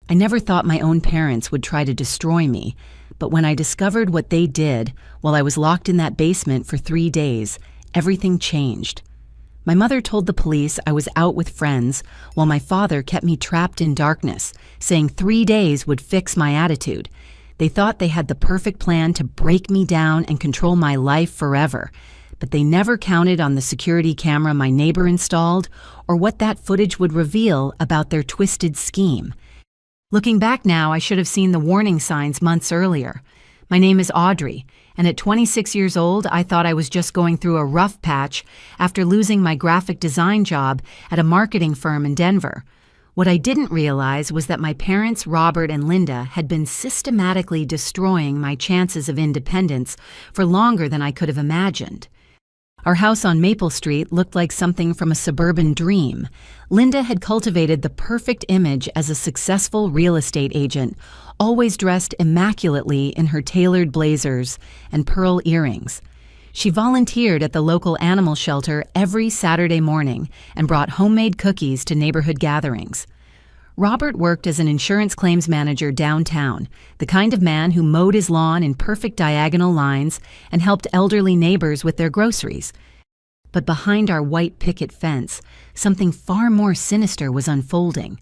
I never thought my own parents would try to destroy me, but when I discovered what they did while I was locked in that basement for 3 days, everything changed. My mother told the police I was out with friends, while my father kept me trapped in darkness, saying 3 days would fix my attitude. They thought they had the perfect plan to break me down and control my life forever, but they never counted on the security camera my neighbor installed or what that footage would reveal about their twisted scheme. Looking back now, I should have seen the warning signs months earlier. My name is Audrey, and at 26 years old, I thought I was just going through a rough patch after losing my graphic design job at a marketing firm in Denver. What I didn't realize was that my parents, Robert and Linda, had been systematically destroying my chances of independence for longer than I could have imagined. Our house on Maple Street looked like something from a suburban dream. Linda had cultivated the perfect image as a successful real estate agent, always dressed immaculately in her tailored blazers and pearl earrings. She volunteered at the local animal shelter every Saturday morning and brought homemade cookies to neighborhood gatherings. Robert worked as an insurance claims manager downtown, the kind of man who mowed his lawn in perfect diagonal lines and helped elderly neighbors with their groceries. But behind our white picket fence, something far more sinister was unfolding.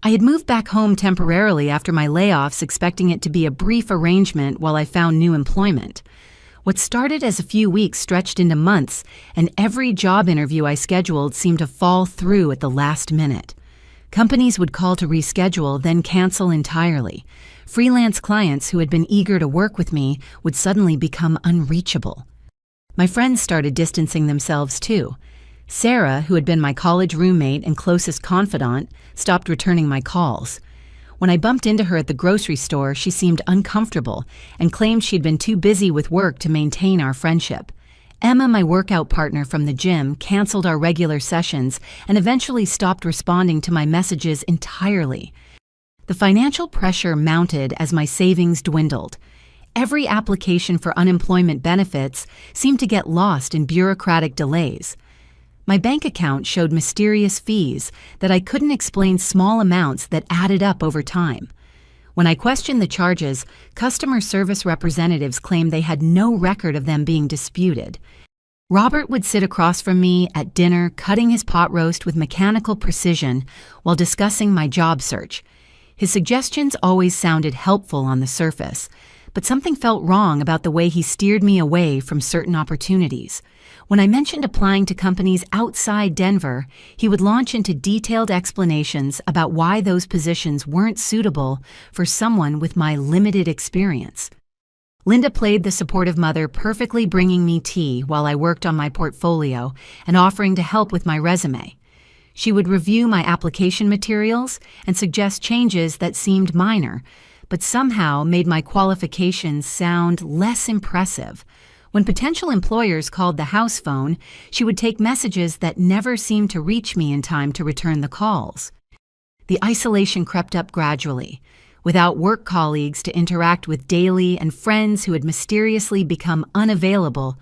I had moved back home temporarily after my layoffs, expecting it to be a brief arrangement while I found new employment. What started as a few weeks stretched into months, and every job interview I scheduled seemed to fall through at the last minute. Companies would call to reschedule, then cancel entirely. Freelance clients who had been eager to work with me would suddenly become unreachable. My friends started distancing themselves too. Sarah, who had been my college roommate and closest confidant, stopped returning my calls. When I bumped into her at the grocery store, she seemed uncomfortable and claimed she'd been too busy with work to maintain our friendship. Emma, my workout partner from the gym, canceled our regular sessions and eventually stopped responding to my messages entirely. The financial pressure mounted as my savings dwindled. Every application for unemployment benefits seemed to get lost in bureaucratic delays. My bank account showed mysterious fees that I couldn't explain, small amounts that added up over time. When I questioned the charges, customer service representatives claimed they had no record of them being disputed. Robert would sit across from me at dinner, cutting his pot roast with mechanical precision while discussing my job search. His suggestions always sounded helpful on the surface, but something felt wrong about the way he steered me away from certain opportunities. When I mentioned applying to companies outside Denver, he would launch into detailed explanations about why those positions weren't suitable for someone with my limited experience. Linda played the supportive mother, perfectly bringing me tea while I worked on my portfolio and offering to help with my resume. She would review my application materials and suggest changes that seemed minor, but somehow made my qualifications sound less impressive. When potential employers called the house phone, she would take messages that never seemed to reach me in time to return the calls. The isolation crept up gradually. Without work colleagues to interact with daily and friends who had mysteriously become unavailable,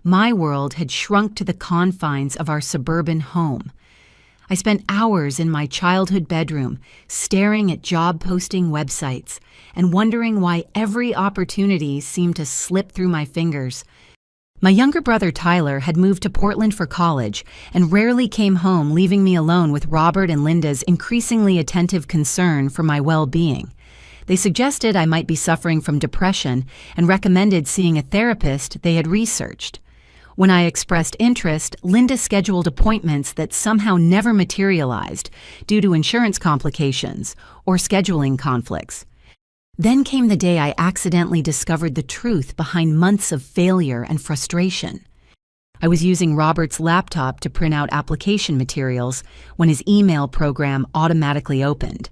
my world had shrunk to the confines of our suburban home. I spent hours in my childhood bedroom, staring at job posting websites and wondering why every opportunity seemed to slip through my fingers. My younger brother Tyler had moved to Portland for college and rarely came home, leaving me alone with Robert and Linda's increasingly attentive concern for my well-being. They suggested I might be suffering from depression and recommended seeing a therapist they had researched. When I expressed interest, Linda scheduled appointments that somehow never materialized due to insurance complications or scheduling conflicts. Then came the day I accidentally discovered the truth behind months of failure and frustration. I was using Robert's laptop to print out application materials when his email program automatically opened.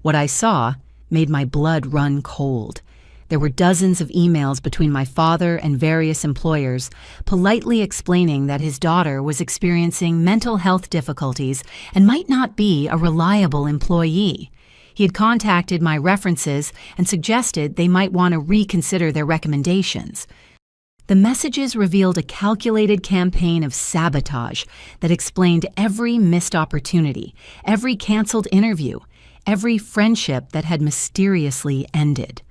What I saw made my blood run cold. There were dozens of emails between my father and various employers, politely explaining that his daughter was experiencing mental health difficulties and might not be a reliable employee. He had contacted my references and suggested they might want to reconsider their recommendations. The messages revealed a calculated campaign of sabotage that explained every missed opportunity, every canceled interview, every friendship that had mysteriously ended.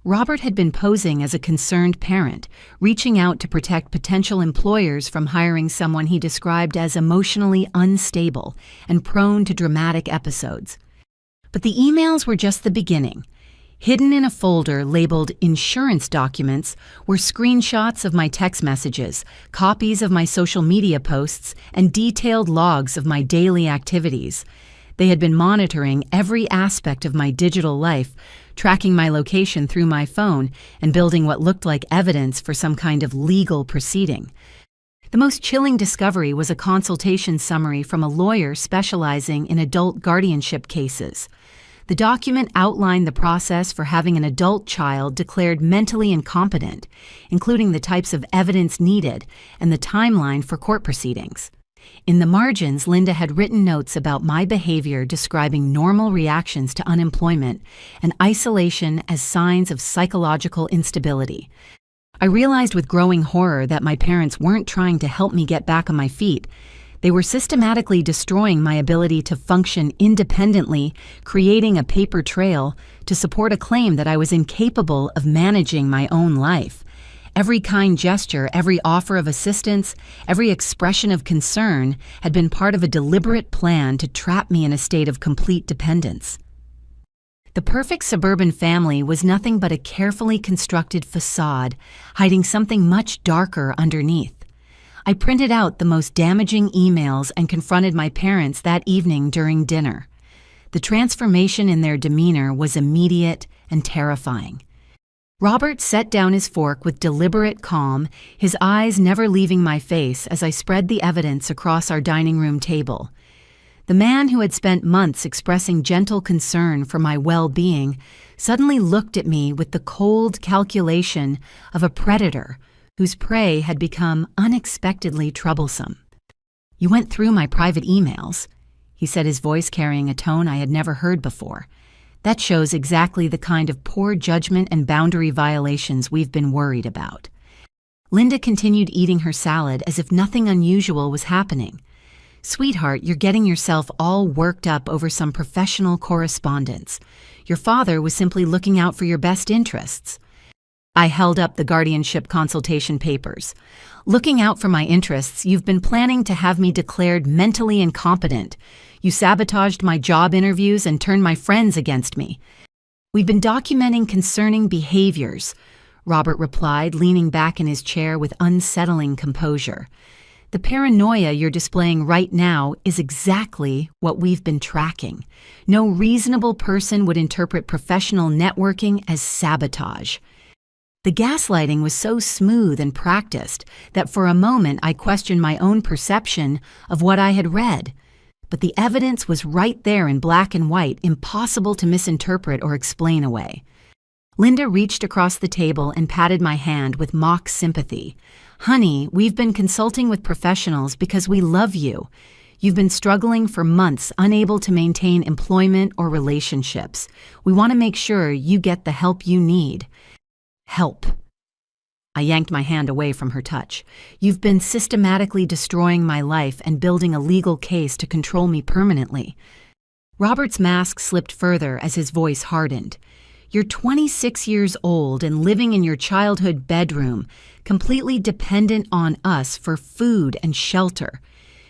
Robert had been posing as a concerned parent, reaching out to protect potential employers from hiring someone he described as emotionally unstable and prone to dramatic episodes. But the emails were just the beginning. Hidden in a folder labeled insurance documents were screenshots of my text messages, copies of my social media posts, and detailed logs of my daily activities. They had been monitoring every aspect of my digital life, tracking my location through my phone, and building what looked like evidence for some kind of legal proceeding. The most chilling discovery was a consultation summary from a lawyer specializing in adult guardianship cases. The document outlined the process for having an adult child declared mentally incompetent, including the types of evidence needed and the timeline for court proceedings. In the margins, Linda had written notes about my behavior describing normal reactions to unemployment and isolation as signs of psychological instability. I realized with growing horror that my parents weren't trying to help me get back on my feet. They were systematically destroying my ability to function independently, creating a paper trail to support a claim that I was incapable of managing my own life. Every kind gesture, every offer of assistance, every expression of concern had been part of a deliberate plan to trap me in a state of complete dependence. The perfect suburban family was nothing but a carefully constructed facade, hiding something much darker underneath. I printed out the most damaging emails and confronted my parents that evening during dinner. The transformation in their demeanor was immediate and terrifying. Robert set down his fork with deliberate calm, his eyes never leaving my face as I spread the evidence across our dining room table. The man who had spent months expressing gentle concern for my well-being suddenly looked at me with the cold calculation of a predator whose prey had become unexpectedly troublesome. "You went through my private emails," he said, his voice carrying a tone I had never heard before. "That shows exactly the kind of poor judgment and boundary violations we've been worried about." Linda continued eating her salad as if nothing unusual was happening. "Sweetheart, you're getting yourself all worked up over some professional correspondence. Your father was simply looking out for your best interests." I held up the guardianship consultation papers. "Looking out for my interests, you've been planning to have me declared mentally incompetent. You sabotaged my job interviews and turned my friends against me." "We've been documenting concerning behaviors," Robert replied, leaning back in his chair with unsettling composure. "The paranoia you're displaying right now is exactly what we've been tracking. No reasonable person would interpret professional networking as sabotage." The gaslighting was so smooth and practiced that for a moment I questioned my own perception of what I had read. But the evidence was right there in black and white, impossible to misinterpret or explain away. Linda reached across the table and patted my hand with mock sympathy. "Honey, we've been consulting with professionals because we love you. You've been struggling for months, unable to maintain employment or relationships. We want to make sure you get the help you need." "Help." I yanked my hand away from her touch. "You've been systematically destroying my life and building a legal case to control me permanently." Robert's mask slipped further as his voice hardened. "You're 26 years old and living in your childhood bedroom, completely dependent on us for food and shelter.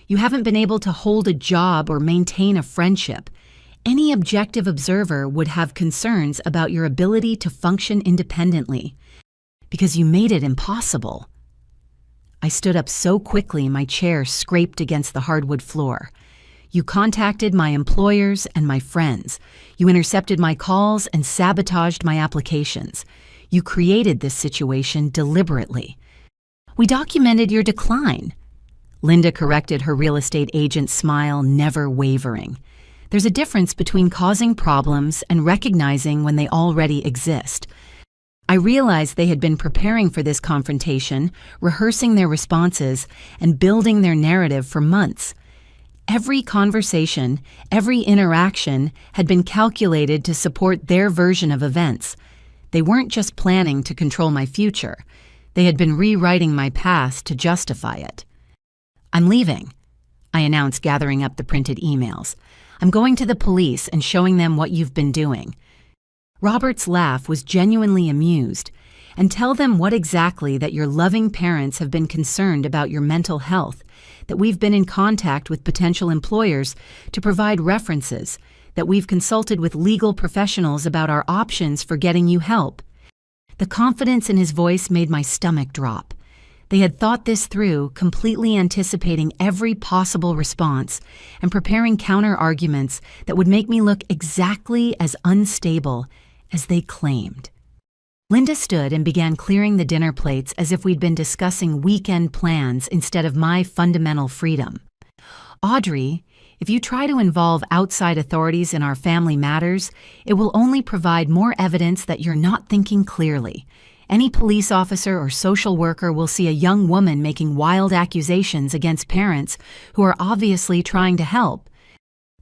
You haven't been able to hold a job or maintain a friendship. Any objective observer would have concerns about your ability to function independently, because you made it impossible." I stood up so quickly my chair scraped against the hardwood floor. "You contacted my employers and my friends. You intercepted my calls and sabotaged my applications. You created this situation deliberately." "We documented your decline." Linda corrected her real estate agent's smile, never wavering. "There's a difference between causing problems and recognizing when they already exist." I realized they had been preparing for this confrontation, rehearsing their responses, and building their narrative for months. Every conversation, every interaction had been calculated to support their version of events. They weren't just planning to control my future. They had been rewriting my past to justify it. "I'm leaving." I announced, gathering up the printed emails. "I'm going to the police and showing them what you've been doing." Robert's laugh was genuinely amused. "And tell them what exactly, that your loving parents have been concerned about your mental health, that we've been in contact with potential employers to provide references, that we've consulted with legal professionals about our options for getting you help." The confidence in his voice made my stomach drop. They had thought this through, completely anticipating every possible response and preparing counter-arguments that would make me look exactly as unstable as they claimed. Linda stood and began clearing the dinner plates as if we'd been discussing weekend plans instead of my fundamental freedom. "Audrey, if you try to involve outside authorities in our family matters, it will only provide more evidence that you're not thinking clearly. Any police officer or social worker will see a young woman making wild accusations against parents who are obviously trying to help."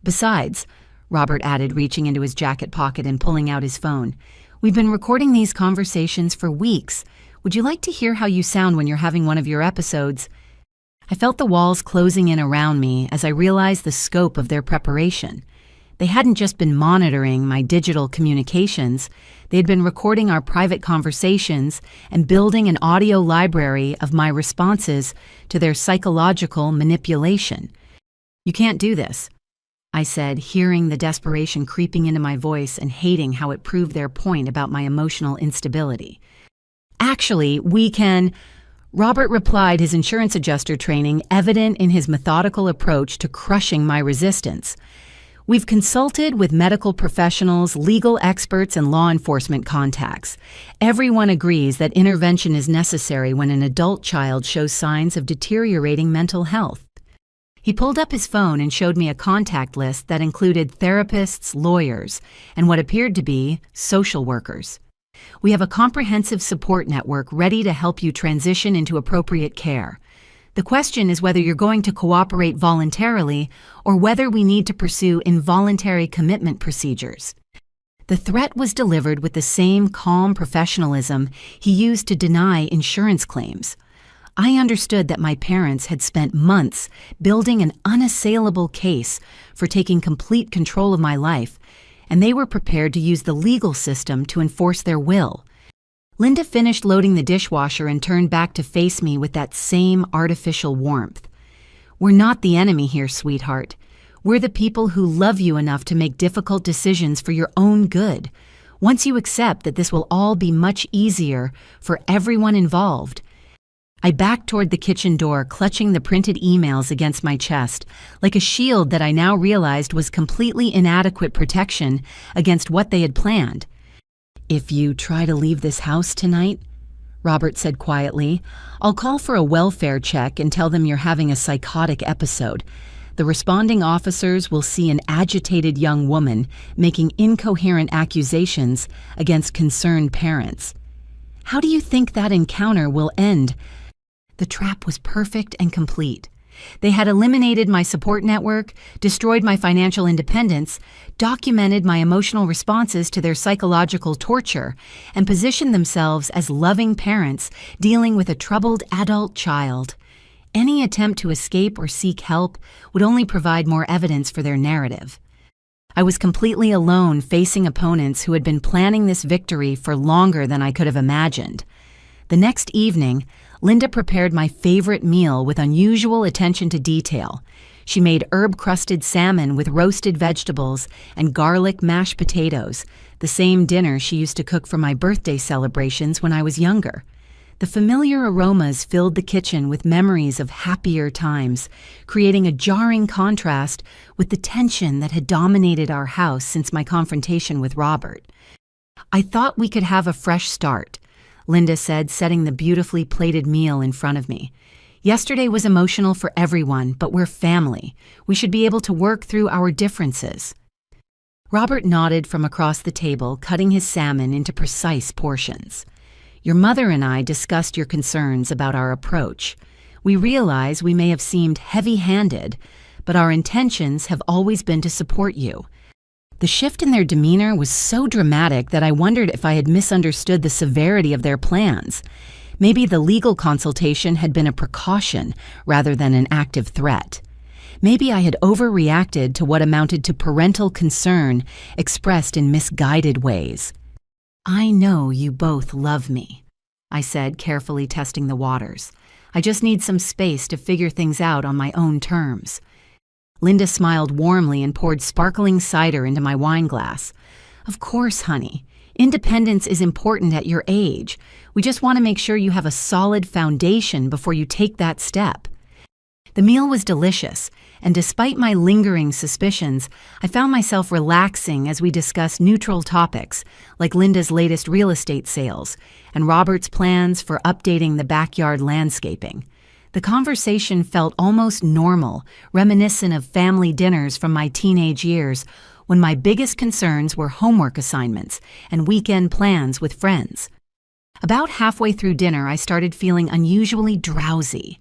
"Besides," Robert added, reaching into his jacket pocket and pulling out his phone, "we've been recording these conversations for weeks. Would you like to hear how you sound when you're having one of your episodes?" I felt the walls closing in around me as I realized the scope of their preparation. They hadn't just been monitoring my digital communications, they had been recording our private conversations and building an audio library of my responses to their psychological manipulation. "You can't do this," I said, hearing the desperation creeping into my voice and hating how it proved their point about my emotional instability. "Actually, we can," Robert replied, his insurance adjuster training evident in his methodical approach to crushing my resistance. "We've consulted with medical professionals, legal experts, and law enforcement contacts. Everyone agrees that intervention is necessary when an adult child shows signs of deteriorating mental health." He pulled up his phone and showed me a contact list that included therapists, lawyers, and what appeared to be social workers. "We have a comprehensive support network ready to help you transition into appropriate care. The question is whether you're going to cooperate voluntarily or whether we need to pursue involuntary commitment procedures." The threat was delivered with the same calm professionalism he used to deny insurance claims. I understood that my parents had spent months building an unassailable case for taking complete control of my life, and they were prepared to use the legal system to enforce their will. Linda finished loading the dishwasher and turned back to face me with that same artificial warmth. "We're not the enemy here, sweetheart. We're the people who love you enough to make difficult decisions for your own good. Once you accept that this will all be much easier for everyone involved." I backed toward the kitchen door, clutching the printed emails against my chest, like a shield that I now realized was completely inadequate protection against what they had planned. "If you try to leave this house tonight," Robert said quietly, "I'll call for a welfare check and tell them you're having a psychotic episode. The responding officers will see an agitated young woman making incoherent accusations against concerned parents. How do you think that encounter will end?" The trap was perfect and complete. They had eliminated my support network, destroyed my financial independence, documented my emotional responses to their psychological torture, and positioned themselves as loving parents dealing with a troubled adult child. Any attempt to escape or seek help would only provide more evidence for their narrative. I was completely alone, facing opponents who had been planning this victory for longer than I could have imagined. The next evening, Linda prepared my favorite meal with unusual attention to detail. She made herb-crusted salmon with roasted vegetables and garlic mashed potatoes, the same dinner she used to cook for my birthday celebrations when I was younger. The familiar aromas filled the kitchen with memories of happier times, creating a jarring contrast with the tension that had dominated our house since my confrontation with Robert. "I thought we could have a fresh start," Linda said, setting the beautifully plated meal in front of me. "Yesterday was emotional for everyone, but we're family. We should be able to work through our differences." Robert nodded from across the table, cutting his salmon into precise portions. "Your mother and I discussed your concerns about our approach. We realize we may have seemed heavy-handed, but our intentions have always been to support you." The shift in their demeanor was so dramatic that I wondered if I had misunderstood the severity of their plans. Maybe the legal consultation had been a precaution rather than an active threat. Maybe I had overreacted to what amounted to parental concern expressed in misguided ways. "I know you both love me," I said, carefully testing the waters. "I just need some space to figure things out on my own terms." Linda smiled warmly and poured sparkling cider into my wine glass. "Of course, honey. Independence is important at your age. We just want to make sure you have a solid foundation before you take that step." The meal was delicious, and despite my lingering suspicions, I found myself relaxing as we discussed neutral topics like Linda's latest real estate sales and Robert's plans for updating the backyard landscaping. The conversation felt almost normal, reminiscent of family dinners from my teenage years, when my biggest concerns were homework assignments and weekend plans with friends. About halfway through dinner, I started feeling unusually drowsy.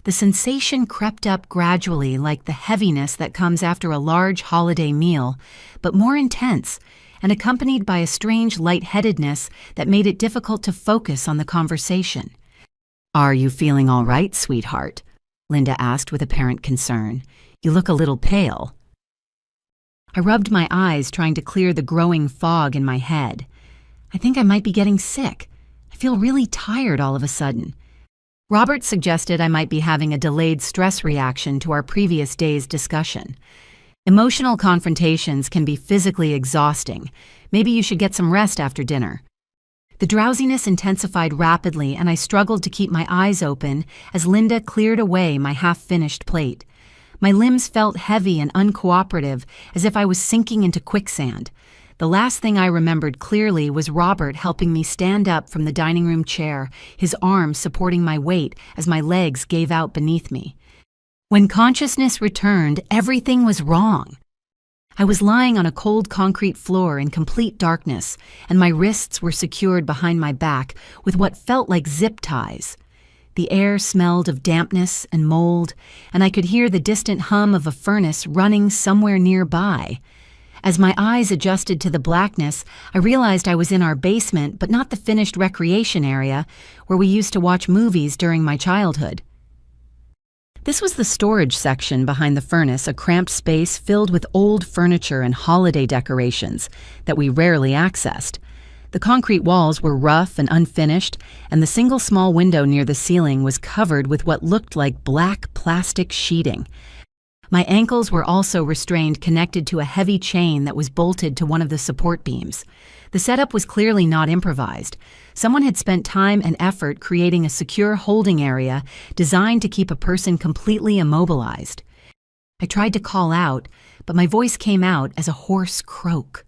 The sensation crept up gradually, like the heaviness that comes after a large holiday meal, but more intense, and accompanied by a strange lightheadedness that made it difficult to focus on the conversation. "Are you feeling all right, sweetheart?" Linda asked with apparent concern. "You look a little pale." I rubbed my eyes, trying to clear the growing fog in my head. "I think I might be getting sick. I feel really tired all of a sudden." Robert suggested I might be having a delayed stress reaction to our previous day's discussion. "Emotional confrontations can be physically exhausting. Maybe you should get some rest after dinner." The drowsiness intensified rapidly, and I struggled to keep my eyes open as Linda cleared away my half-finished plate. My limbs felt heavy and uncooperative, as if I was sinking into quicksand. The last thing I remembered clearly was Robert helping me stand up from the dining room chair, his arms supporting my weight as my legs gave out beneath me. When consciousness returned, everything was wrong. I was lying on a cold concrete floor in complete darkness, and my wrists were secured behind my back with what felt like zip ties. The air smelled of dampness and mold, and I could hear the distant hum of a furnace running somewhere nearby. As my eyes adjusted to the blackness, I realized I was in our basement, but not the finished recreation area where we used to watch movies during my childhood. This was the storage section behind the furnace, a cramped space filled with old furniture and holiday decorations that we rarely accessed. The concrete walls were rough and unfinished, and the single small window near the ceiling was covered with what looked like black plastic sheeting. My ankles were also restrained, connected to a heavy chain that was bolted to one of the support beams. The setup was clearly not improvised. Someone had spent time and effort creating a secure holding area designed to keep a person completely immobilized. I tried to call out, but my voice came out as a hoarse croak.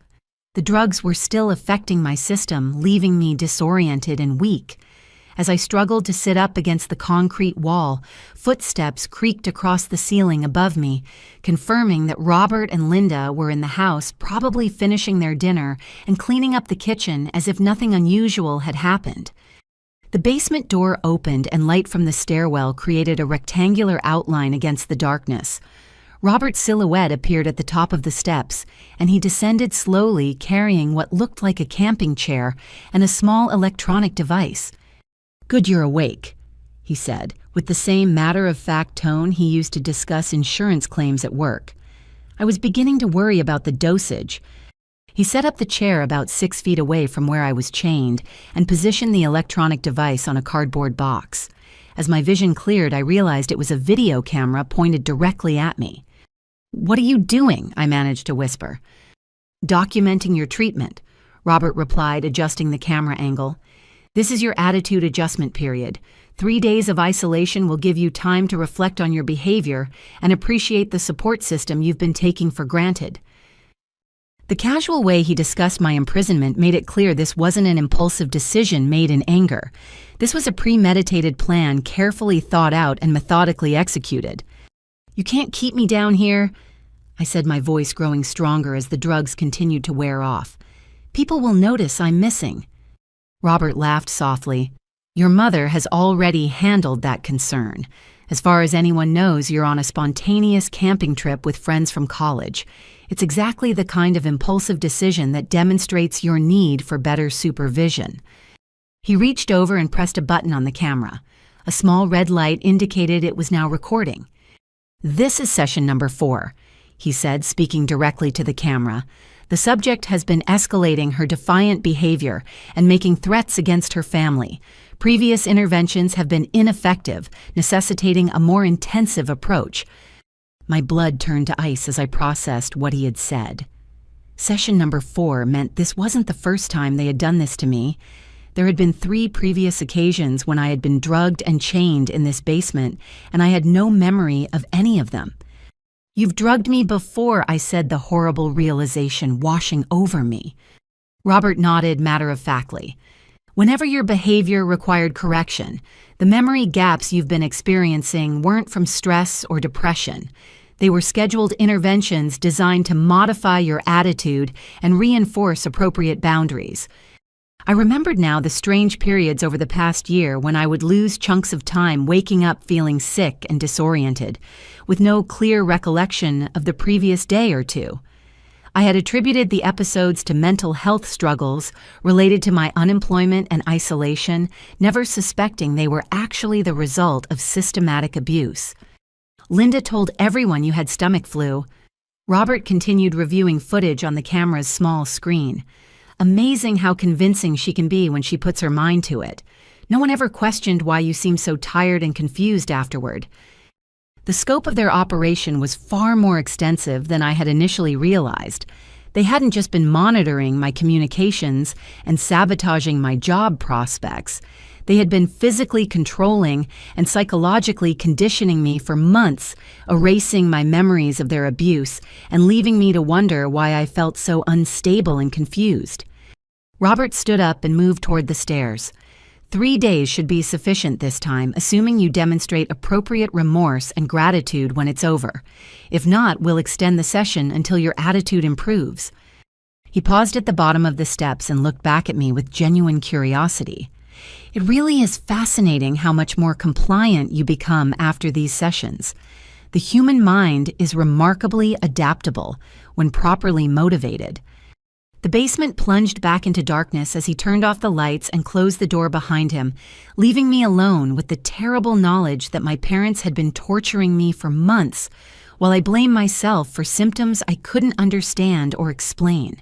The drugs were still affecting my system, leaving me disoriented and weak. As I struggled to sit up against the concrete wall, footsteps creaked across the ceiling above me, confirming that Robert and Linda were in the house, probably finishing their dinner and cleaning up the kitchen as if nothing unusual had happened. The basement door opened, and light from the stairwell created a rectangular outline against the darkness. Robert's silhouette appeared at the top of the steps, and he descended slowly, carrying what looked like a camping chair and a small electronic device. "Good you're awake," he said, with the same matter-of-fact tone he used to discuss insurance claims at work. I was beginning to worry about the dosage. He set up the chair about 6 feet away from where I was chained and positioned the electronic device on a cardboard box. As my vision cleared, I realized it was a video camera pointed directly at me. "What are you doing?" I managed to whisper. "Documenting your treatment," Robert replied, adjusting the camera angle. "This is your attitude adjustment period. 3 days of isolation will give you time to reflect on your behavior and appreciate the support system you've been taking for granted." The casual way he discussed my imprisonment made it clear this wasn't an impulsive decision made in anger. This was a premeditated plan, carefully thought out and methodically executed. "You can't keep me down here," I said, my voice growing stronger as the drugs continued to wear off. "People will notice I'm missing." Robert laughed softly. "Your mother has already handled that concern. As far as anyone knows, you're on a spontaneous camping trip with friends from college. It's exactly the kind of impulsive decision that demonstrates your need for better supervision." He reached over and pressed a button on the camera. A small red light indicated it was now recording. "This is session number 4, he said, speaking directly to the camera. The subject has been escalating her defiant behavior and making threats against her family. Previous interventions have been ineffective, necessitating a more intensive approach." My blood turned to ice as I processed what he had said. Session number 4 meant this wasn't the first time they had done this to me. There had been 3 previous occasions when I had been drugged and chained in this basement, and I had no memory of any of them. "You've drugged me before," I said, the horrible realization washing over me. Robert nodded matter-of-factly. "Whenever your behavior required correction, the memory gaps you've been experiencing weren't from stress or depression. They were scheduled interventions designed to modify your attitude and reinforce appropriate boundaries." I remembered now the strange periods over the past year when I would lose chunks of time waking up feeling sick and disoriented, with no clear recollection of the previous day or two. I had attributed the episodes to mental health struggles related to my unemployment and isolation, never suspecting they were actually the result of systematic abuse. "Linda told everyone you had stomach flu." Robert continued reviewing footage on the camera's small screen. "Amazing how convincing she can be when she puts her mind to it. No one ever questioned why you seemed so tired and confused afterward." The scope of their operation was far more extensive than I had initially realized. They hadn't just been monitoring my communications and sabotaging my job prospects. They had been physically controlling and psychologically conditioning me for months, erasing my memories of their abuse and leaving me to wonder why I felt so unstable and confused. Robert stood up and moved toward the stairs. 3 days should be sufficient this time, assuming you demonstrate appropriate remorse and gratitude when it's over. If not, we'll extend the session until your attitude improves." He paused at the bottom of the steps and looked back at me with genuine curiosity. "It really is fascinating how much more compliant you become after these sessions. The human mind is remarkably adaptable when properly motivated." The basement plunged back into darkness as he turned off the lights and closed the door behind him, leaving me alone with the terrible knowledge that my parents had been torturing me for months, while I blamed myself for symptoms I couldn't understand or explain.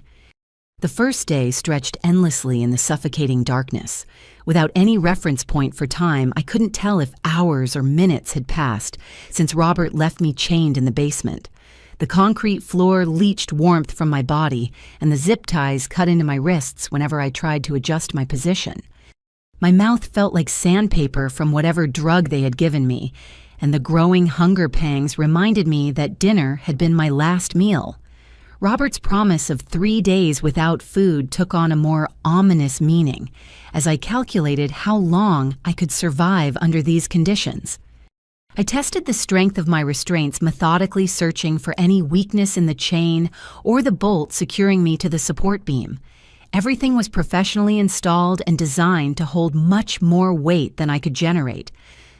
The first day stretched endlessly in the suffocating darkness. Without any reference point for time, I couldn't tell if hours or minutes had passed since Robert left me chained in the basement. The concrete floor leached warmth from my body, and the zip ties cut into my wrists whenever I tried to adjust my position. My mouth felt like sandpaper from whatever drug they had given me, and the growing hunger pangs reminded me that dinner had been my last meal. Robert's promise of 3 days without food took on a more ominous meaning, as I calculated how long I could survive under these conditions. I tested the strength of my restraints, methodically searching for any weakness in the chain or the bolt securing me to the support beam. Everything was professionally installed and designed to hold much more weight than I could generate.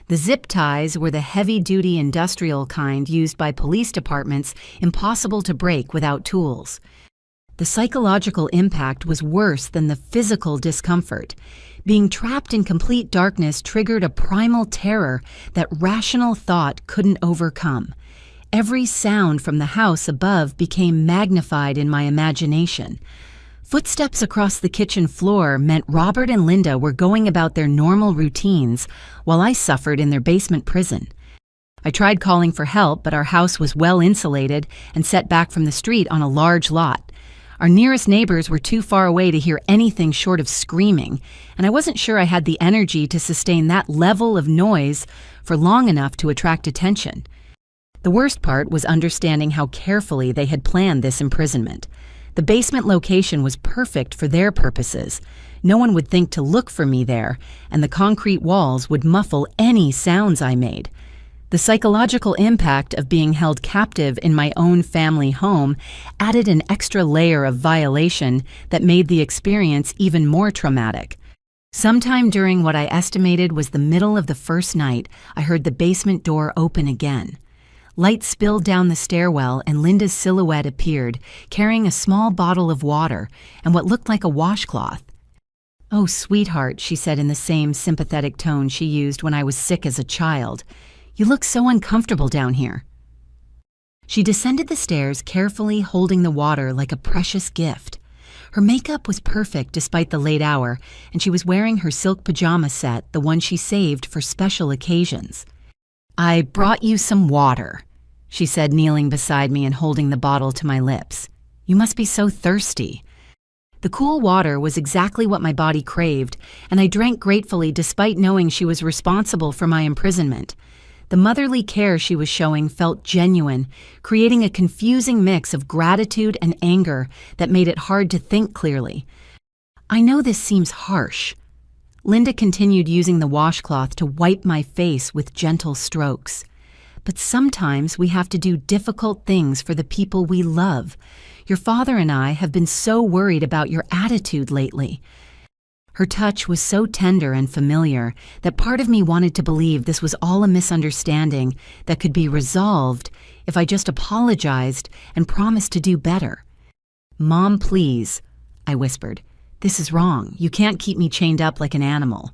The zip ties were the heavy-duty industrial kind used by police departments, impossible to break without tools. The psychological impact was worse than the physical discomfort. Being trapped in complete darkness triggered a primal terror that rational thought couldn't overcome. Every sound from the house above became magnified in my imagination. Footsteps across the kitchen floor meant Robert and Linda were going about their normal routines while I suffered in their basement prison. I tried calling for help, but our house was well insulated and set back from the street on a large lot. Our nearest neighbors were too far away to hear anything short of screaming, and I wasn't sure I had the energy to sustain that level of noise for long enough to attract attention. The worst part was understanding how carefully they had planned this imprisonment. The basement location was perfect for their purposes. No one would think to look for me there, and the concrete walls would muffle any sounds I made. The psychological impact of being held captive in my own family home added an extra layer of violation that made the experience even more traumatic. Sometime during what I estimated was the middle of the first night, I heard the basement door open again. Light spilled down the stairwell and Linda's silhouette appeared, carrying a small bottle of water and what looked like a washcloth. "Oh, sweetheart," she said in the same sympathetic tone she used when I was sick as a child. "You look so uncomfortable down here." She descended the stairs, carefully holding the water like a precious gift. Her makeup was perfect despite the late hour, and she was wearing her silk pajama set, the one she saved for special occasions. "I brought you some water," she said, kneeling beside me and holding the bottle to my lips. "You must be so thirsty." The cool water was exactly what my body craved, and I drank gratefully despite knowing she was responsible for my imprisonment. The motherly care she was showing felt genuine, creating a confusing mix of gratitude and anger that made it hard to think clearly. "I know this seems harsh." Linda continued using the washcloth to wipe my face with gentle strokes. "But sometimes we have to do difficult things for the people we love. Your father and I have been so worried about your attitude lately." Her touch was so tender and familiar that part of me wanted to believe this was all a misunderstanding that could be resolved if I just apologized and promised to do better. "Mom, please," I whispered. "This is wrong. You can't keep me chained up like an animal."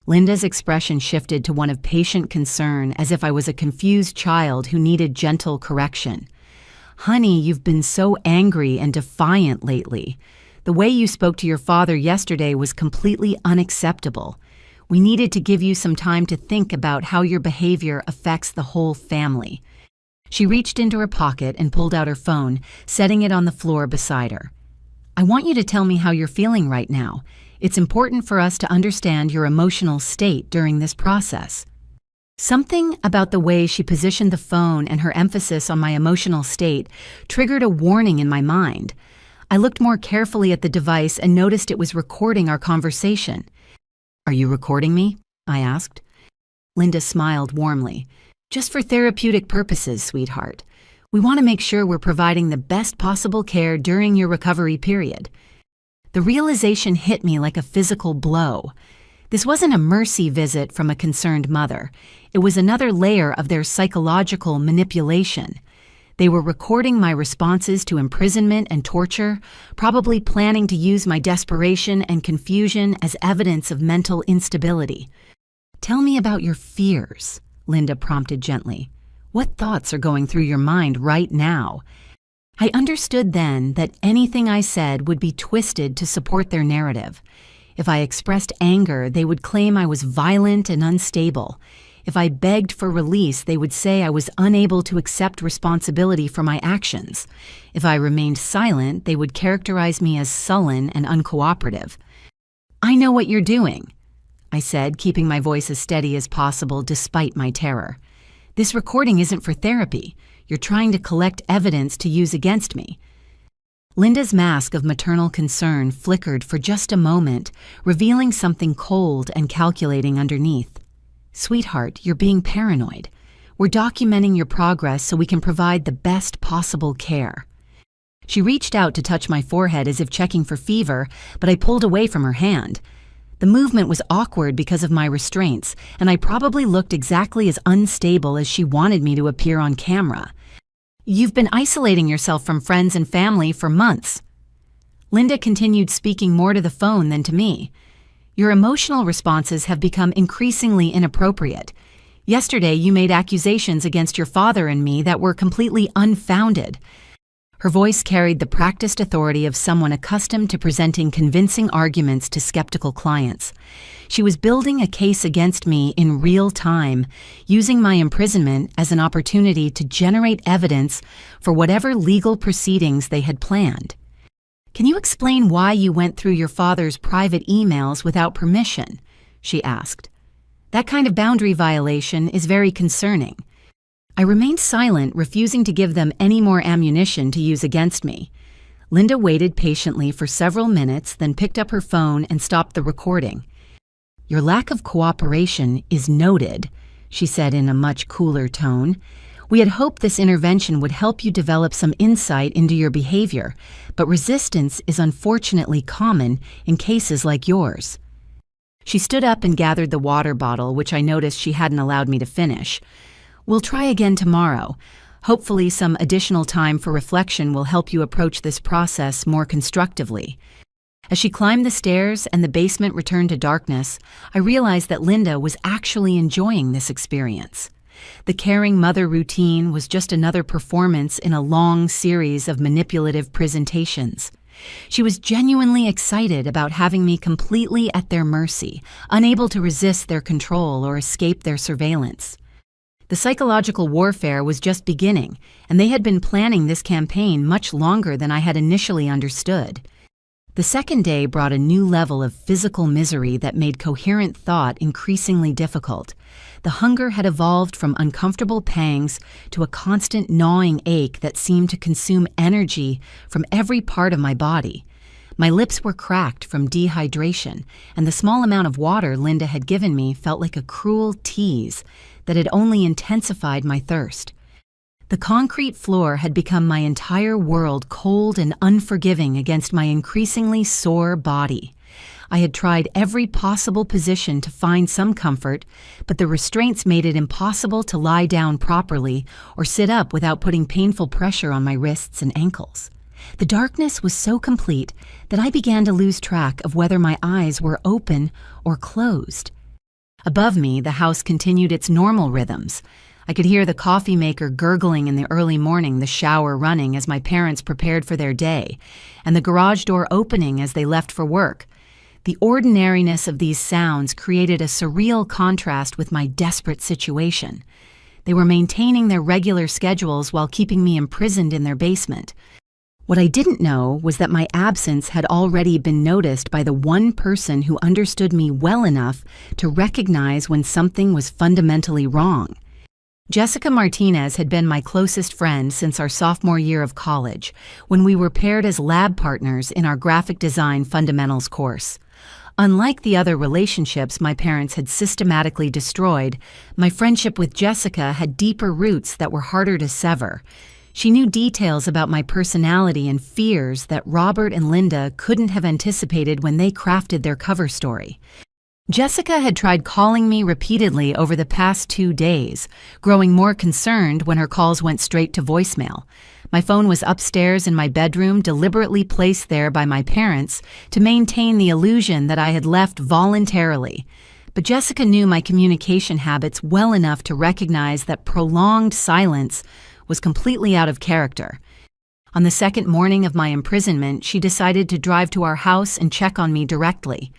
Linda's expression shifted to one of patient concern, as if I was a confused child who needed gentle correction. "Honey, you've been so angry and defiant lately. The way you spoke to your father yesterday was completely unacceptable. We needed to give you some time to think about how your behavior affects the whole family." She reached into her pocket and pulled out her phone, setting it on the floor beside her. "I want you to tell me how you're feeling right now. It's important for us to understand your emotional state during this process." Something about the way she positioned the phone and her emphasis on my emotional state triggered a warning in my mind. I looked more carefully at the device and noticed it was recording our conversation. "Are you recording me?" I asked. Linda smiled warmly. "Just for therapeutic purposes, sweetheart. We want to make sure we're providing the best possible care during your recovery period." The realization hit me like a physical blow. This wasn't a mercy visit from a concerned mother. It was another layer of their psychological manipulation. They were recording my responses to imprisonment and torture, probably planning to use my desperation and confusion as evidence of mental instability. "Tell me about your fears," Linda prompted gently. "What thoughts are going through your mind right now?" I understood then that anything I said would be twisted to support their narrative. If I expressed anger, they would claim I was violent and unstable. If I begged for release, they would say I was unable to accept responsibility for my actions. If I remained silent, they would characterize me as sullen and uncooperative. "I know what you're doing," I said, keeping my voice as steady as possible despite my terror. "This recording isn't for therapy. You're trying to collect evidence to use against me." Linda's mask of maternal concern flickered for just a moment, revealing something cold and calculating underneath. "Sweetheart, you're being paranoid. We're documenting your progress so we can provide the best possible care." She reached out to touch my forehead as if checking for fever, but I pulled away from her hand. The movement was awkward because of my restraints, and I probably looked exactly as unstable as she wanted me to appear on camera. "You've been isolating yourself from friends and family for months." Linda continued, speaking more to the phone than to me. "Your emotional responses have become increasingly inappropriate. Yesterday, you made accusations against your father and me that were completely unfounded." Her voice carried the practiced authority of someone accustomed to presenting convincing arguments to skeptical clients. She was building a case against me in real time, using my imprisonment as an opportunity to generate evidence for whatever legal proceedings they had planned. "Can you explain why you went through your father's private emails without permission?" she asked. "That kind of boundary violation is very concerning." I remained silent, refusing to give them any more ammunition to use against me. Linda waited patiently for several minutes, then picked up her phone and stopped the recording. "Your lack of cooperation is noted," she said in a much cooler tone. "We had hoped this intervention would help you develop some insight into your behavior, but resistance is unfortunately common in cases like yours." She stood up and gathered the water bottle, which I noticed she hadn't allowed me to finish. "We'll try again tomorrow. Hopefully some additional time for reflection will help you approach this process more constructively." As she climbed the stairs and the basement returned to darkness, I realized that Linda was actually enjoying this experience. The caring mother routine was just another performance in a long series of manipulative presentations. She was genuinely excited about having me completely at their mercy, unable to resist their control or escape their surveillance. The psychological warfare was just beginning, and they had been planning this campaign much longer than I had initially understood. The second day brought a new level of physical misery that made coherent thought increasingly difficult. The hunger had evolved from uncomfortable pangs to a constant gnawing ache that seemed to consume energy from every part of my body. My lips were cracked from dehydration, and the small amount of water Linda had given me felt like a cruel tease that had only intensified my thirst. The concrete floor had become my entire world, cold and unforgiving against my increasingly sore body. I had tried every possible position to find some comfort, but the restraints made it impossible to lie down properly or sit up without putting painful pressure on my wrists and ankles. The darkness was so complete that I began to lose track of whether my eyes were open or closed. Above me, the house continued its normal rhythms. I could hear the coffee maker gurgling in the early morning, the shower running as my parents prepared for their day, and the garage door opening as they left for work. The ordinariness of these sounds created a surreal contrast with my desperate situation. They were maintaining their regular schedules while keeping me imprisoned in their basement. What I didn't know was that my absence had already been noticed by the one person who understood me well enough to recognize when something was fundamentally wrong. Jessica Martinez had been my closest friend since our sophomore year of college, when we were paired as lab partners in our graphic design fundamentals course. Unlike the other relationships my parents had systematically destroyed, my friendship with Jessica had deeper roots that were harder to sever. She knew details about my personality and fears that Robert and Linda couldn't have anticipated when they crafted their cover story. Jessica had tried calling me repeatedly over the past 2 days, growing more concerned when her calls went straight to voicemail. My phone was upstairs in my bedroom, deliberately placed there by my parents to maintain the illusion that I had left voluntarily. But Jessica knew my communication habits well enough to recognize that prolonged silence was completely out of character. On the second morning of my imprisonment, she decided to drive to our house and check on me directly.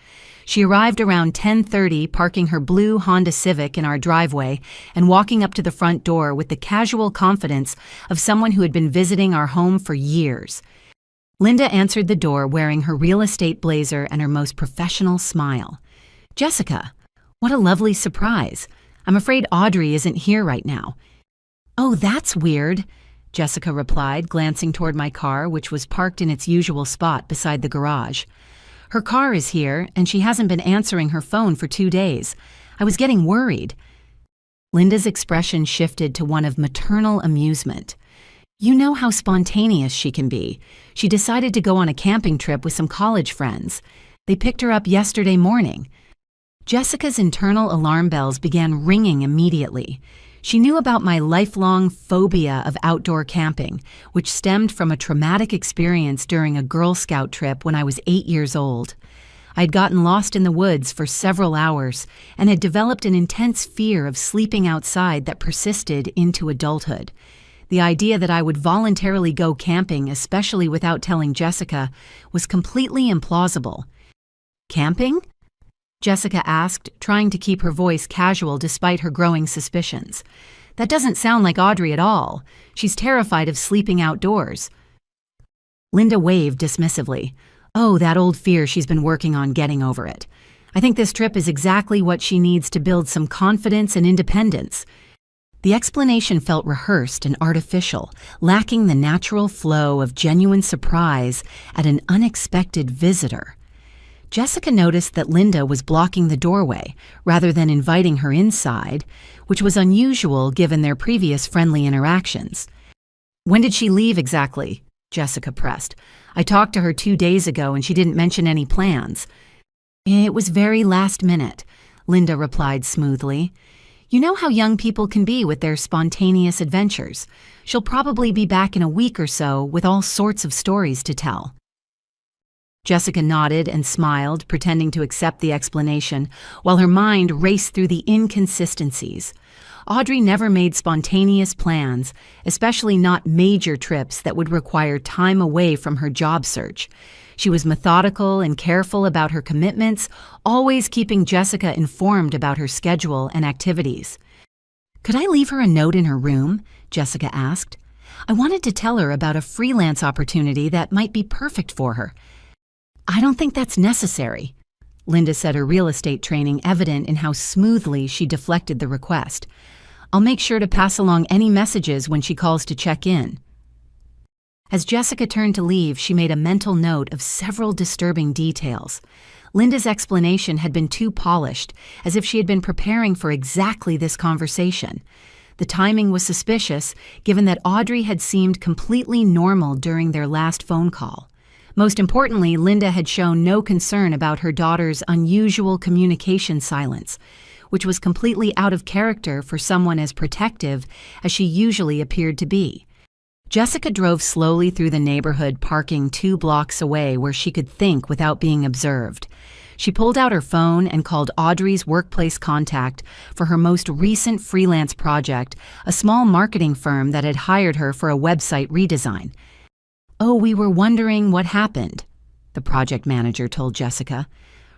She arrived around 10:30, parking her blue Honda Civic in our driveway and walking up to the front door with the casual confidence of someone who had been visiting our home for years. Linda answered the door wearing her real estate blazer and her most professional smile. "Jessica, what a lovely surprise. I'm afraid Audrey isn't here right now." "Oh, that's weird," Jessica replied, glancing toward my car, which was parked in its usual spot beside the garage. "Her car is here, and she hasn't been answering her phone for 2 days. I was getting worried." Linda's expression shifted to one of maternal amusement. "You know how spontaneous she can be. She decided to go on a camping trip with some college friends. They picked her up yesterday morning." Jessica's internal alarm bells began ringing immediately. She knew about my lifelong phobia of outdoor camping, which stemmed from a traumatic experience during a Girl Scout trip when I was 8 years old. I had gotten lost in the woods for several hours and had developed an intense fear of sleeping outside that persisted into adulthood. The idea that I would voluntarily go camping, especially without telling Jessica, was completely implausible. "Camping?" Jessica asked, trying to keep her voice casual despite her growing suspicions. "That doesn't sound like Audrey at all. She's terrified of sleeping outdoors." Linda waved dismissively. "Oh, that old fear she's been working on getting over it. I think this trip is exactly what she needs to build some confidence and independence." The explanation felt rehearsed and artificial, lacking the natural flow of genuine surprise at an unexpected visitor. Jessica noticed that Linda was blocking the doorway rather than inviting her inside, which was unusual given their previous friendly interactions. "When did she leave exactly?" Jessica pressed. "I talked to her 2 days ago and she didn't mention any plans." "It was very last minute," Linda replied smoothly. "You know how young people can be with their spontaneous adventures. She'll probably be back in a week or so with all sorts of stories to tell." Jessica nodded and smiled, pretending to accept the explanation, while her mind raced through the inconsistencies. Audrey never made spontaneous plans, especially not major trips that would require time away from her job search. She was methodical and careful about her commitments, always keeping Jessica informed about her schedule and activities. "Could I leave her a note in her room?" Jessica asked. "I wanted to tell her about a freelance opportunity that might be perfect for her." "I don't think that's necessary," Linda said, her real estate training evident in how smoothly she deflected the request. "I'll make sure to pass along any messages when she calls to check in." As Jessica turned to leave, she made a mental note of several disturbing details. Linda's explanation had been too polished, as if she had been preparing for exactly this conversation. The timing was suspicious, given that Audrey had seemed completely normal during their last phone call. Most importantly, Linda had shown no concern about her daughter's unusual communication silence, which was completely out of character for someone as protective as she usually appeared to be. Jessica drove slowly through the neighborhood, parking 2 blocks away where she could think without being observed. She pulled out her phone and called Audrey's workplace contact for her most recent freelance project, a small marketing firm that had hired her for a website redesign. "Oh, we were wondering what happened," the project manager told Jessica.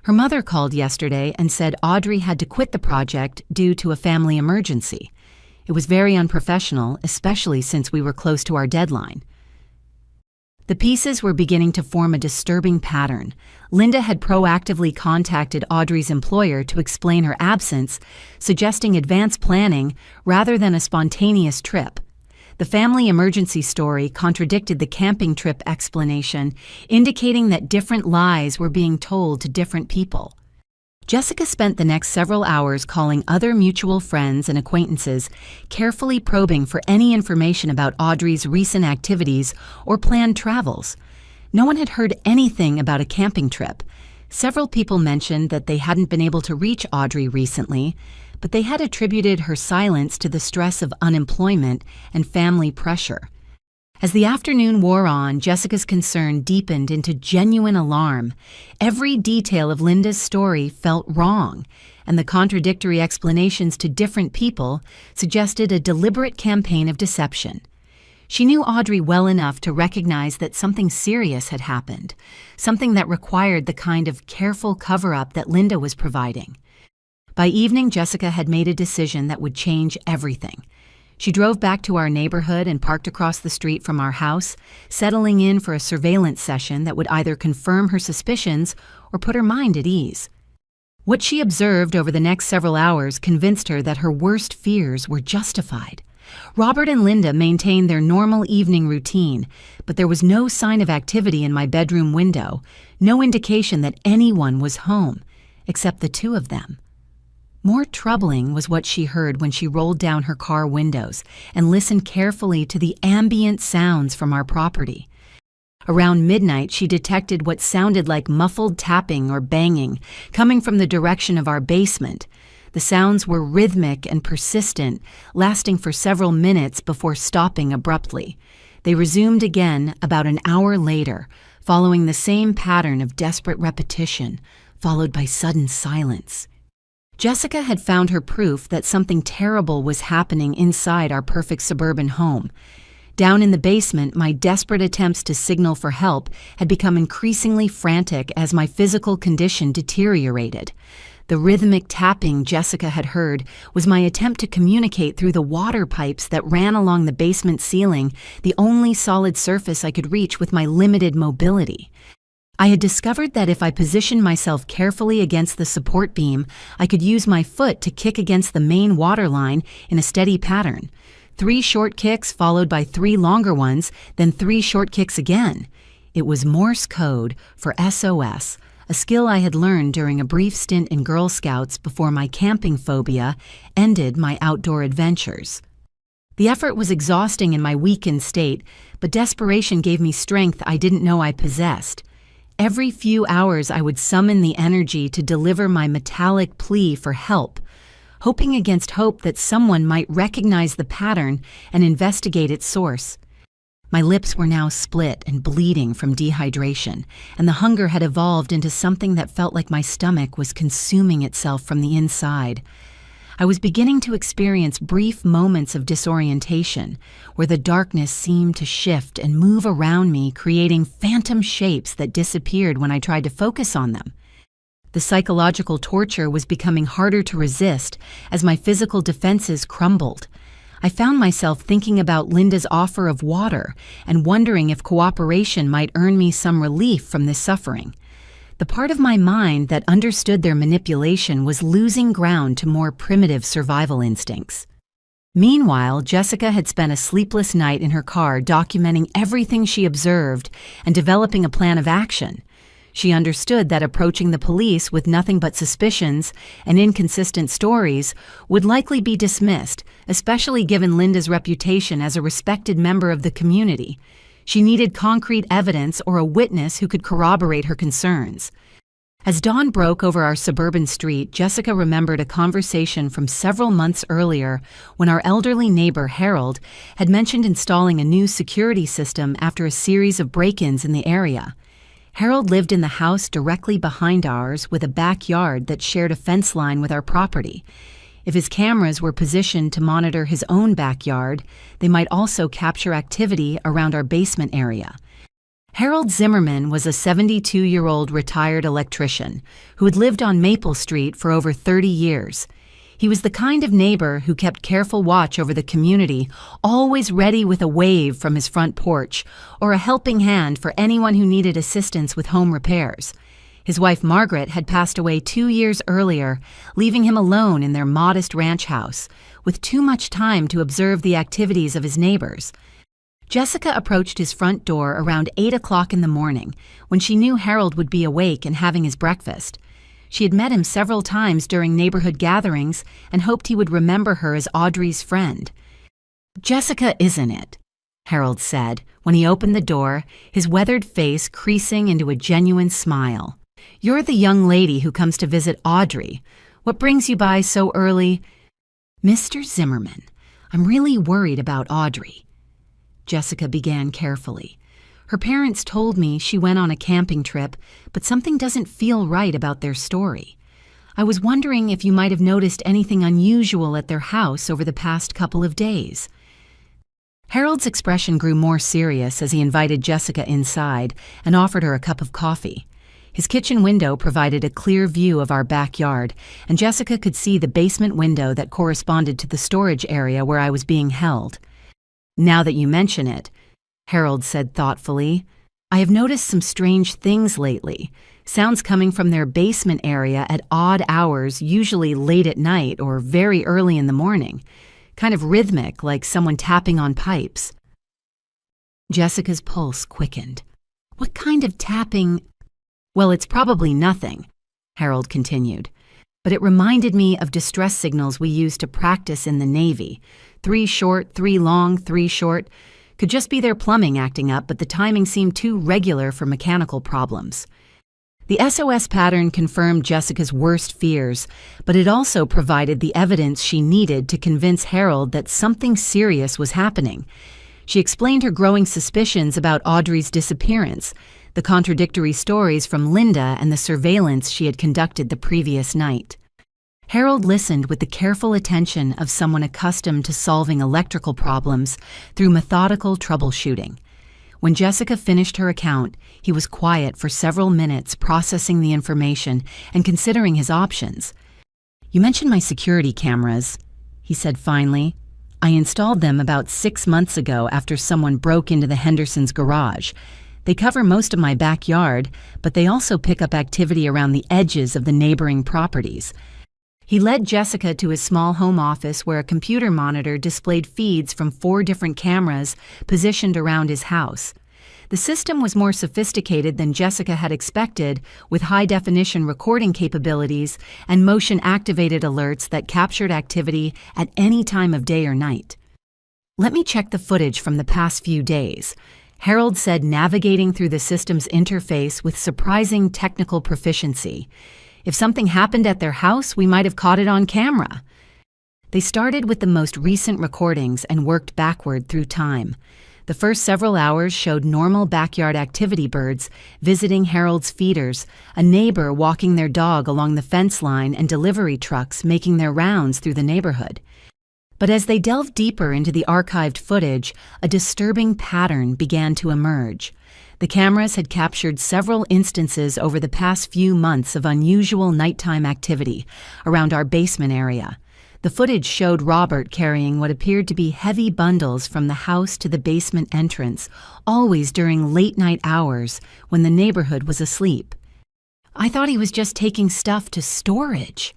Her mother called yesterday and said Audrey had to quit the project due to a family emergency. It was very unprofessional, especially since we were close to our deadline. The pieces were beginning to form a disturbing pattern. Linda had proactively contacted Audrey's employer to explain her absence, suggesting advanced planning rather than a spontaneous trip. The family emergency story contradicted the camping trip explanation, indicating that different lies were being told to different people. Jessica spent the next several hours calling other mutual friends and acquaintances, carefully probing for any information about Audrey's recent activities or planned travels. No one had heard anything about a camping trip. Several people mentioned that they hadn't been able to reach Audrey recently, but they had attributed her silence to the stress of unemployment and family pressure. As the afternoon wore on, Jessica's concern deepened into genuine alarm. Every detail of Linda's story felt wrong, and the contradictory explanations to different people suggested a deliberate campaign of deception. She knew Audrey well enough to recognize that something serious had happened, something that required the kind of careful cover-up that Linda was providing. By evening, Jessica had made a decision that would change everything. She drove back to our neighborhood and parked across the street from our house, settling in for a surveillance session that would either confirm her suspicions or put her mind at ease. What she observed over the next several hours convinced her that her worst fears were justified. Robert and Linda maintained their normal evening routine, but there was no sign of activity in my bedroom window, no indication that anyone was home, except the 2 of them. More troubling was what she heard when she rolled down her car windows and listened carefully to the ambient sounds from our property. Around midnight, she detected what sounded like muffled tapping or banging coming from the direction of our basement. The sounds were rhythmic and persistent, lasting for several minutes before stopping abruptly. They resumed again about an hour later, following the same pattern of desperate repetition, followed by sudden silence. Jessica had found her proof that something terrible was happening inside our perfect suburban home. Down in the basement, my desperate attempts to signal for help had become increasingly frantic as my physical condition deteriorated. The rhythmic tapping Jessica had heard was my attempt to communicate through the water pipes that ran along the basement ceiling, the only solid surface I could reach with my limited mobility. I had discovered that if I positioned myself carefully against the support beam, I could use my foot to kick against the main water line in a steady pattern. 3 short kicks followed by 3 longer ones, then 3 short kicks again. It was Morse code for SOS, a skill I had learned during a brief stint in Girl Scouts before my camping phobia ended my outdoor adventures. The effort was exhausting in my weakened state, but desperation gave me strength I didn't know I possessed. Every few hours I would summon the energy to deliver my metallic plea for help, hoping against hope that someone might recognize the pattern and investigate its source. My lips were now split and bleeding from dehydration, and the hunger had evolved into something that felt like my stomach was consuming itself from the inside. I was beginning to experience brief moments of disorientation, where the darkness seemed to shift and move around me, creating phantom shapes that disappeared when I tried to focus on them. The psychological torture was becoming harder to resist as my physical defenses crumbled. I found myself thinking about Linda's offer of water and wondering if cooperation might earn me some relief from this suffering. The part of my mind that understood their manipulation was losing ground to more primitive survival instincts. Meanwhile, Jessica had spent a sleepless night in her car documenting everything she observed and developing a plan of action. She understood that approaching the police with nothing but suspicions and inconsistent stories would likely be dismissed, especially given Linda's reputation as a respected member of the community. She needed concrete evidence or a witness who could corroborate her concerns. As dawn broke over our suburban street, Jessica remembered a conversation from several months earlier when our elderly neighbor, Harold, had mentioned installing a new security system after a series of break-ins in the area. Harold lived in the house directly behind ours with a backyard that shared a fence line with our property. If his cameras were positioned to monitor his own backyard, they might also capture activity around our basement area. Harold Zimmerman was a 72-year-old retired electrician who had lived on Maple Street for over 30 years. He was the kind of neighbor who kept careful watch over the community, always ready with a wave from his front porch or a helping hand for anyone who needed assistance with home repairs. His wife Margaret had passed away 2 years earlier, leaving him alone in their modest ranch house, with too much time to observe the activities of his neighbors. Jessica approached his front door around 8 o'clock in the morning, when she knew Harold would be awake and having his breakfast. She had met him several times during neighborhood gatherings and hoped he would remember her as Audrey's friend. "Jessica, isn't it?" Harold said when he opened the door, his weathered face creasing into a genuine smile. "You're the young lady who comes to visit Audrey. What brings you by so early?" "Mr. Zimmerman, I'm really worried about Audrey." Jessica began carefully. "Her parents told me she went on a camping trip, but something doesn't feel right about their story. I was wondering if you might have noticed anything unusual at their house over the past couple of days." Harold's expression grew more serious as he invited Jessica inside and offered her a cup of coffee. His kitchen window provided a clear view of our backyard, and Jessica could see the basement window that corresponded to the storage area where I was being held. "Now that you mention it," Harold said thoughtfully, "I have noticed some strange things lately. Sounds coming from their basement area at odd hours, usually late at night or very early in the morning. Kind of rhythmic, like someone tapping on pipes." Jessica's pulse quickened. "What kind of tapping?" "Well, it's probably nothing," Harold continued, "but it reminded me of distress signals we used to practice in the Navy. 3 short, 3 long, 3 short. Could just be their plumbing acting up, but the timing seemed too regular for mechanical problems." The SOS pattern confirmed Jessica's worst fears, but it also provided the evidence she needed to convince Harold that something serious was happening. She explained her growing suspicions about Audrey's disappearance, the contradictory stories from Linda, and the surveillance she had conducted the previous night. Harold listened with the careful attention of someone accustomed to solving electrical problems through methodical troubleshooting. When Jessica finished her account, he was quiet for several minutes, processing the information and considering his options. "You mentioned my security cameras," he said finally. "I installed them about 6 months ago after someone broke into the Hendersons' garage. They cover most of my backyard, but they also pick up activity around the edges of the neighboring properties." He led Jessica to his small home office where a computer monitor displayed feeds from 4 different cameras positioned around his house. The system was more sophisticated than Jessica had expected, with high-definition recording capabilities and motion-activated alerts that captured activity at any time of day or night. "Let me check the footage from the past few days," Harold said, navigating through the system's interface with surprising technical proficiency. "If something happened at their house, we might have caught it on camera." They started with the most recent recordings and worked backward through time. The first several hours showed normal backyard activity: birds visiting Harold's feeders, a neighbor walking their dog along the fence line, and delivery trucks making their rounds through the neighborhood. But as they delved deeper into the archived footage, a disturbing pattern began to emerge. The cameras had captured several instances over the past few months of unusual nighttime activity around our basement area. The footage showed Robert carrying what appeared to be heavy bundles from the house to the basement entrance, always during late-night hours when the neighborhood was asleep. "I thought he was just taking stuff to storage,"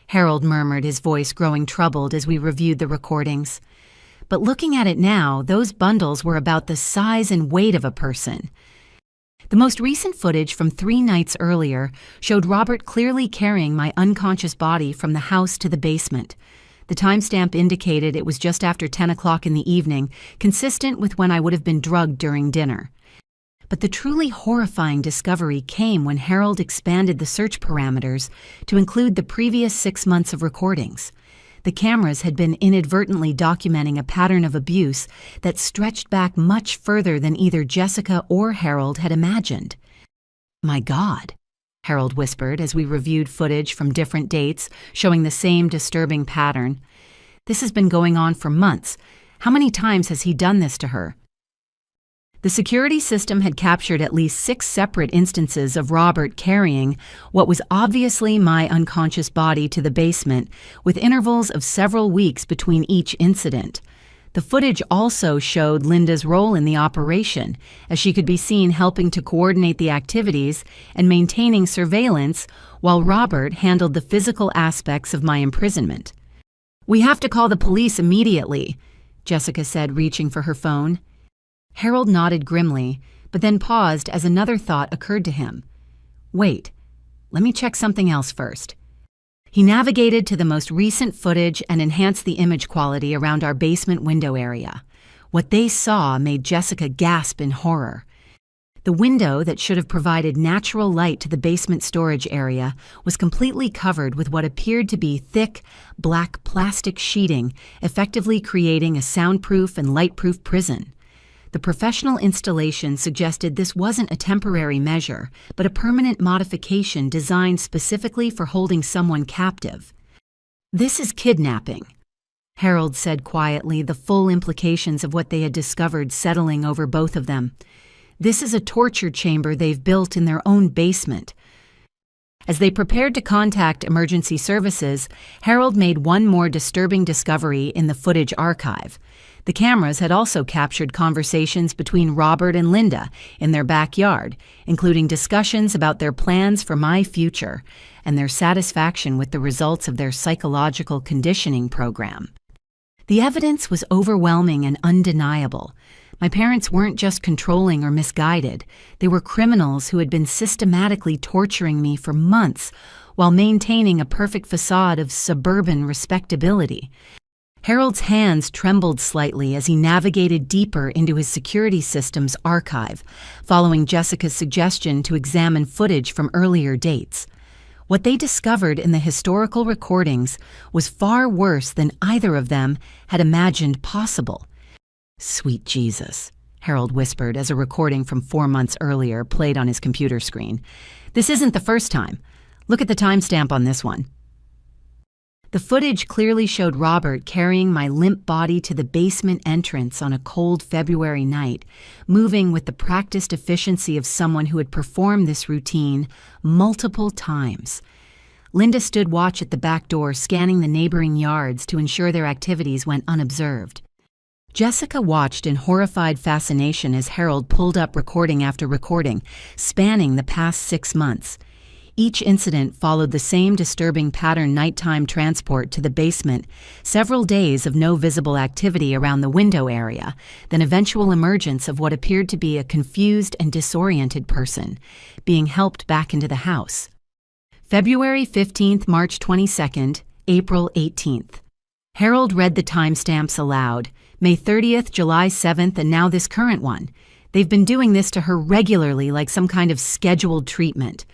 Harold murmured, his voice growing troubled as we reviewed the recordings. But looking at it now, those bundles were about the size and weight of a person. The most recent footage from 3 nights earlier showed Robert clearly carrying my unconscious body from the house to the basement. The timestamp indicated it was just after 10 o'clock in the evening, consistent with when I would have been drugged during dinner. But the truly horrifying discovery came when Harold expanded the search parameters to include the previous 6 months of recordings. The cameras had been inadvertently documenting a pattern of abuse that stretched back much further than either Jessica or Harold had imagined. "My God," Harold whispered as we reviewed footage from different dates showing the same disturbing pattern. "This has been going on for months. How many times has he done this to her?" The security system had captured at least 6 separate instances of Robert carrying what was obviously my unconscious body to the basement, with intervals of several weeks between each incident. The footage also showed Linda's role in the operation, as she could be seen helping to coordinate the activities and maintaining surveillance while Robert handled the physical aspects of my imprisonment. "We have to call the police immediately," Jessica said, reaching for her phone. Harold nodded grimly, but then paused as another thought occurred to him. "Wait, let me check something else first." He navigated to the most recent footage and enhanced the image quality around our basement window area. What they saw made Jessica gasp in horror. The window that should have provided natural light to the basement storage area was completely covered with what appeared to be thick, black plastic sheeting, effectively creating a soundproof and lightproof prison. The professional installation suggested this wasn't a temporary measure, but a permanent modification designed specifically for holding someone captive. "This is kidnapping," Harold said quietly, the full implications of what they had discovered settling over both of them. "This is a torture chamber they've built in their own basement." As they prepared to contact emergency services, Harold made one more disturbing discovery in the footage archive. The cameras had also captured conversations between Robert and Linda in their backyard, including discussions about their plans for my future and their satisfaction with the results of their psychological conditioning program. The evidence was overwhelming and undeniable. My parents weren't just controlling or misguided. They were criminals who had been systematically torturing me for months while maintaining a perfect facade of suburban respectability. Harold's hands trembled slightly as he navigated deeper into his security system's archive, following Jessica's suggestion to examine footage from earlier dates. What they discovered in the historical recordings was far worse than either of them had imagined possible. "Sweet Jesus," Harold whispered as a recording from 4 months earlier played on his computer screen. "This isn't the first time. Look at the timestamp on this one." The footage clearly showed Robert carrying my limp body to the basement entrance on a cold February night, moving with the practiced efficiency of someone who had performed this routine multiple times. Linda stood watch at the back door, scanning the neighboring yards to ensure their activities went unobserved. Jessica watched in horrified fascination as Harold pulled up recording after recording, spanning the past 6 months. Each incident followed the same disturbing pattern: nighttime transport to the basement, several days of no visible activity around the window area, then eventual emergence of what appeared to be a confused and disoriented person, being helped back into the house. February 15th, March 22nd, April 18th. Harold read the timestamps aloud. May 30th, July 7th, and now this current one. They've been doing this to her regularly, like some kind of scheduled treatment.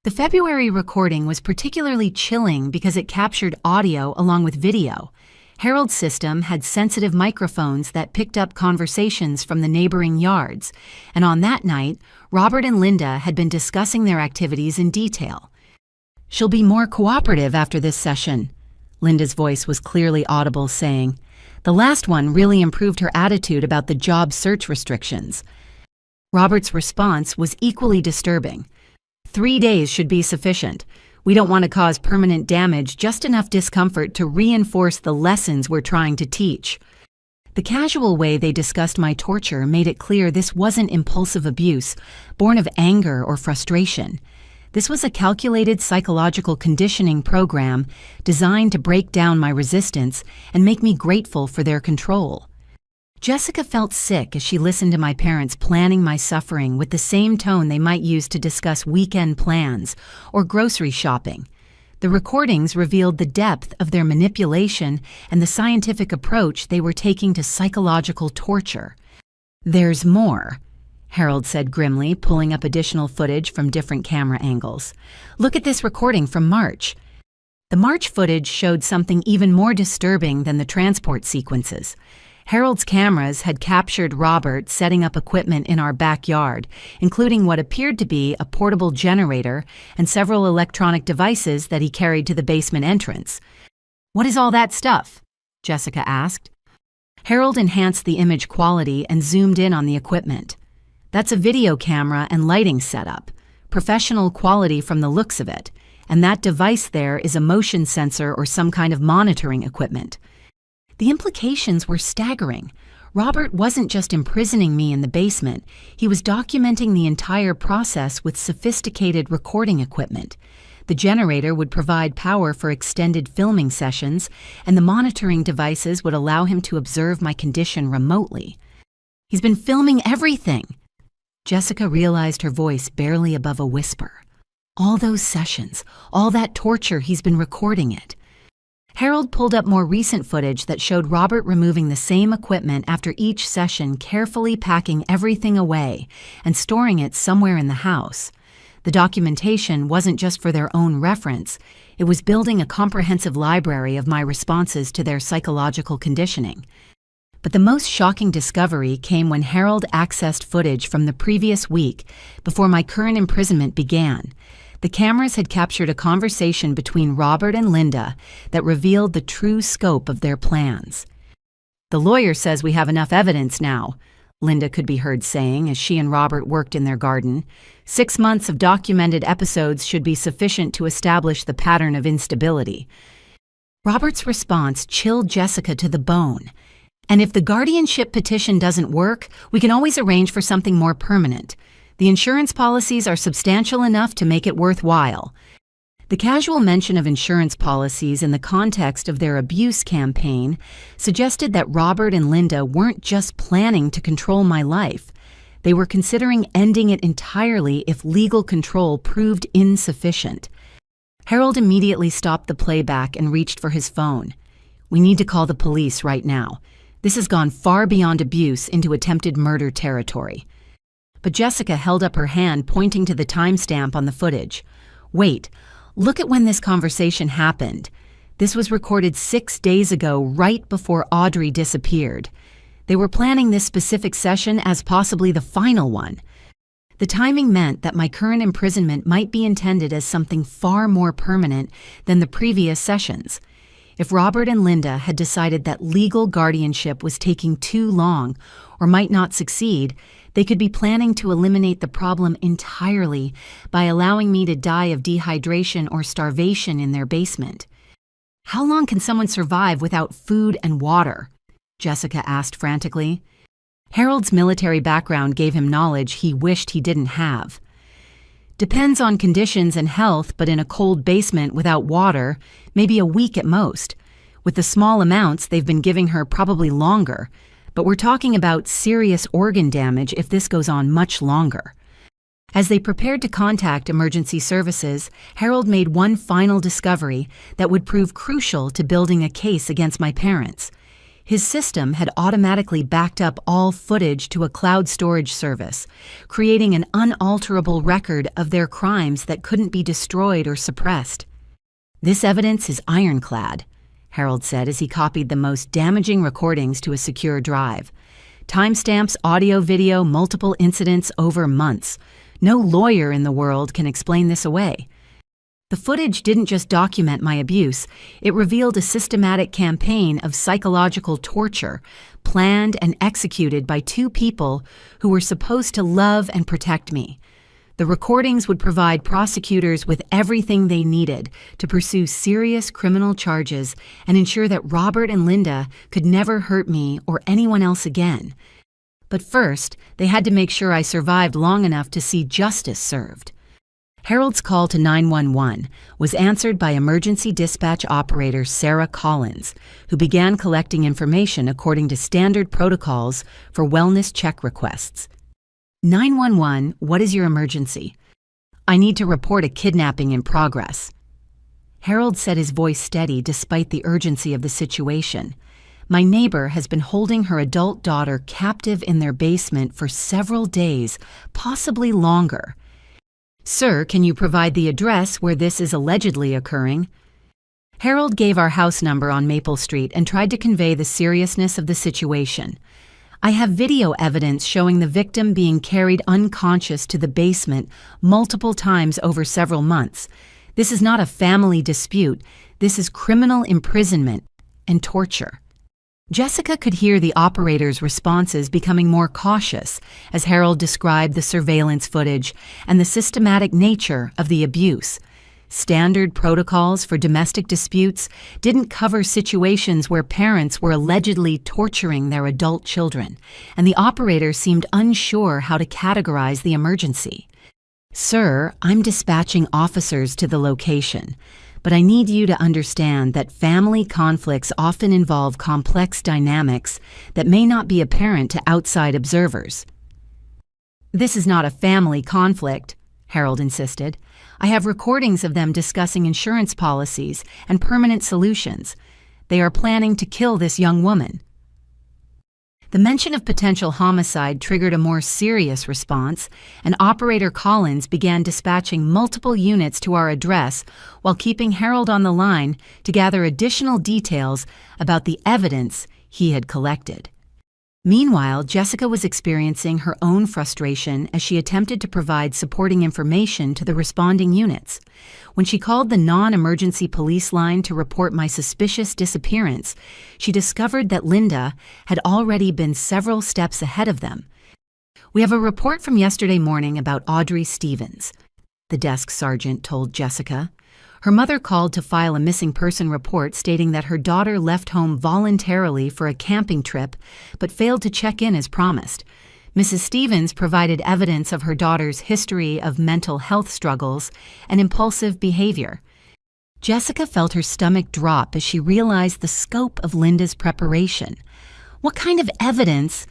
The February recording was particularly chilling because it captured audio along with video. Harold's system had sensitive microphones that picked up conversations from the neighboring yards, and on that night, Robert and Linda had been discussing their activities in detail. "She'll be more cooperative after this session," Linda's voice was clearly audible, saying. "The last one really improved her attitude about the job search restrictions." Robert's response was equally disturbing. "3 days should be sufficient. We don't want to cause permanent damage, just enough discomfort to reinforce the lessons we're trying to teach." The casual way they discussed my torture made it clear this wasn't impulsive abuse, born of anger or frustration. This was a calculated psychological conditioning program designed to break down my resistance and make me grateful for their control. Jessica felt sick as she listened to my parents planning my suffering with the same tone they might use to discuss weekend plans or grocery shopping. The recordings revealed the depth of their manipulation and the scientific approach they were taking to psychological torture. "There's more," Harold said grimly, pulling up additional footage from different camera angles. "Look at this recording from March." The March footage showed something even more disturbing than the transport sequences. Harold's cameras had captured Robert setting up equipment in our backyard, including what appeared to be a portable generator and several electronic devices that he carried to the basement entrance. "What is all that stuff?" Jessica asked. Harold enhanced the image quality and zoomed in on the equipment. "That's a video camera and lighting setup, professional quality from the looks of it, and that device there is a motion sensor or some kind of monitoring equipment." The implications were staggering. Robert wasn't just imprisoning me in the basement, he was documenting the entire process with sophisticated recording equipment. The generator would provide power for extended filming sessions, and the monitoring devices would allow him to observe my condition remotely. "He's been filming everything." Jessica realized her voice barely above a whisper. "All those sessions, all that torture, he's been recording it." Harold pulled up more recent footage that showed Robert removing the same equipment after each session, carefully packing everything away and storing it somewhere in the house. The documentation wasn't just for their own reference, it was building a comprehensive library of my responses to their psychological conditioning. But the most shocking discovery came when Harold accessed footage from the previous week, before my current imprisonment began. The cameras had captured a conversation between Robert and Linda that revealed the true scope of their plans. "The lawyer says we have enough evidence now," Linda could be heard saying as she and Robert worked in their garden. "6 months of documented episodes should be sufficient to establish the pattern of instability." Robert's response chilled Jessica to the bone. "And if the guardianship petition doesn't work, we can always arrange for something more permanent. The insurance policies are substantial enough to make it worthwhile." The casual mention of insurance policies in the context of their abuse campaign suggested that Robert and Linda weren't just planning to control my life. They were considering ending it entirely if legal control proved insufficient. Harold immediately stopped the playback and reached for his phone. "We need to call the police right now. This has gone far beyond abuse into attempted murder territory." But Jessica held up her hand, pointing to the timestamp on the footage. "Wait, look at when this conversation happened. This was recorded 6 days ago, right before Audrey disappeared. They were planning this specific session as possibly the final one." The timing meant that my current imprisonment might be intended as something far more permanent than the previous sessions. If Robert and Linda had decided that legal guardianship was taking too long or might not succeed, they could be planning to eliminate the problem entirely by allowing me to die of dehydration or starvation in their basement. "How long can someone survive without food and water?" Jessica asked frantically. Harold's military background gave him knowledge he wished he didn't have. "Depends on conditions and health, but in a cold basement without water, maybe a week at most. With the small amounts they've been giving her, probably longer. But we're talking about serious organ damage if this goes on much longer." As they prepared to contact emergency services, Harold made one final discovery that would prove crucial to building a case against my parents. His system had automatically backed up all footage to a cloud storage service, creating an unalterable record of their crimes that couldn't be destroyed or suppressed. "This evidence is ironclad," Harold said as he copied the most damaging recordings to a secure drive. Timestamps, audio, video, multiple incidents over months. No lawyer in the world can explain this away. The footage didn't just document my abuse, it revealed a systematic campaign of psychological torture, planned and executed by two people who were supposed to love and protect me. The recordings would provide prosecutors with everything they needed to pursue serious criminal charges and ensure that Robert and Linda could never hurt me or anyone else again. But first, they had to make sure I survived long enough to see justice served. Harold's call to 911 was answered by emergency dispatch operator Sarah Collins, who began collecting information according to standard protocols for wellness check requests. 911, what is your emergency? I need to report a kidnapping in progress. Harold said, his voice steady despite the urgency of the situation. My neighbor has been holding her adult daughter captive in their basement for several days, possibly longer. Sir, can you provide the address where this is allegedly occurring? Harold gave our house number on Maple Street and tried to convey the seriousness of the situation. I have video evidence showing the victim being carried unconscious to the basement multiple times over several months. This is not a family dispute. This is criminal imprisonment and torture. Jessica could hear the operator's responses becoming more cautious as Harold described the surveillance footage and the systematic nature of the abuse. Standard protocols for domestic disputes didn't cover situations where parents were allegedly torturing their adult children, and the operator seemed unsure how to categorize the emergency. Sir, I'm dispatching officers to the location. But I need you to understand that family conflicts often involve complex dynamics that may not be apparent to outside observers. This is not a family conflict, Harold insisted. I have recordings of them discussing insurance policies and permanent solutions. They are planning to kill this young woman. The mention of potential homicide triggered a more serious response, and Operator Collins began dispatching multiple units to our address while keeping Harold on the line to gather additional details about the evidence he had collected. Meanwhile, Jessica was experiencing her own frustration as she attempted to provide supporting information to the responding units. When she called the non-emergency police line to report my suspicious disappearance, she discovered that Linda had already been several steps ahead of them. We have a report from yesterday morning about Audrey Stevens, the desk sergeant told Jessica. Her mother called to file a missing person report stating that her daughter left home voluntarily for a camping trip but failed to check in as promised. Mrs. Stevens provided evidence of her daughter's history of mental health struggles and impulsive behavior. Jessica felt her stomach drop as she realized the scope of Linda's preparation. What kind of evidence?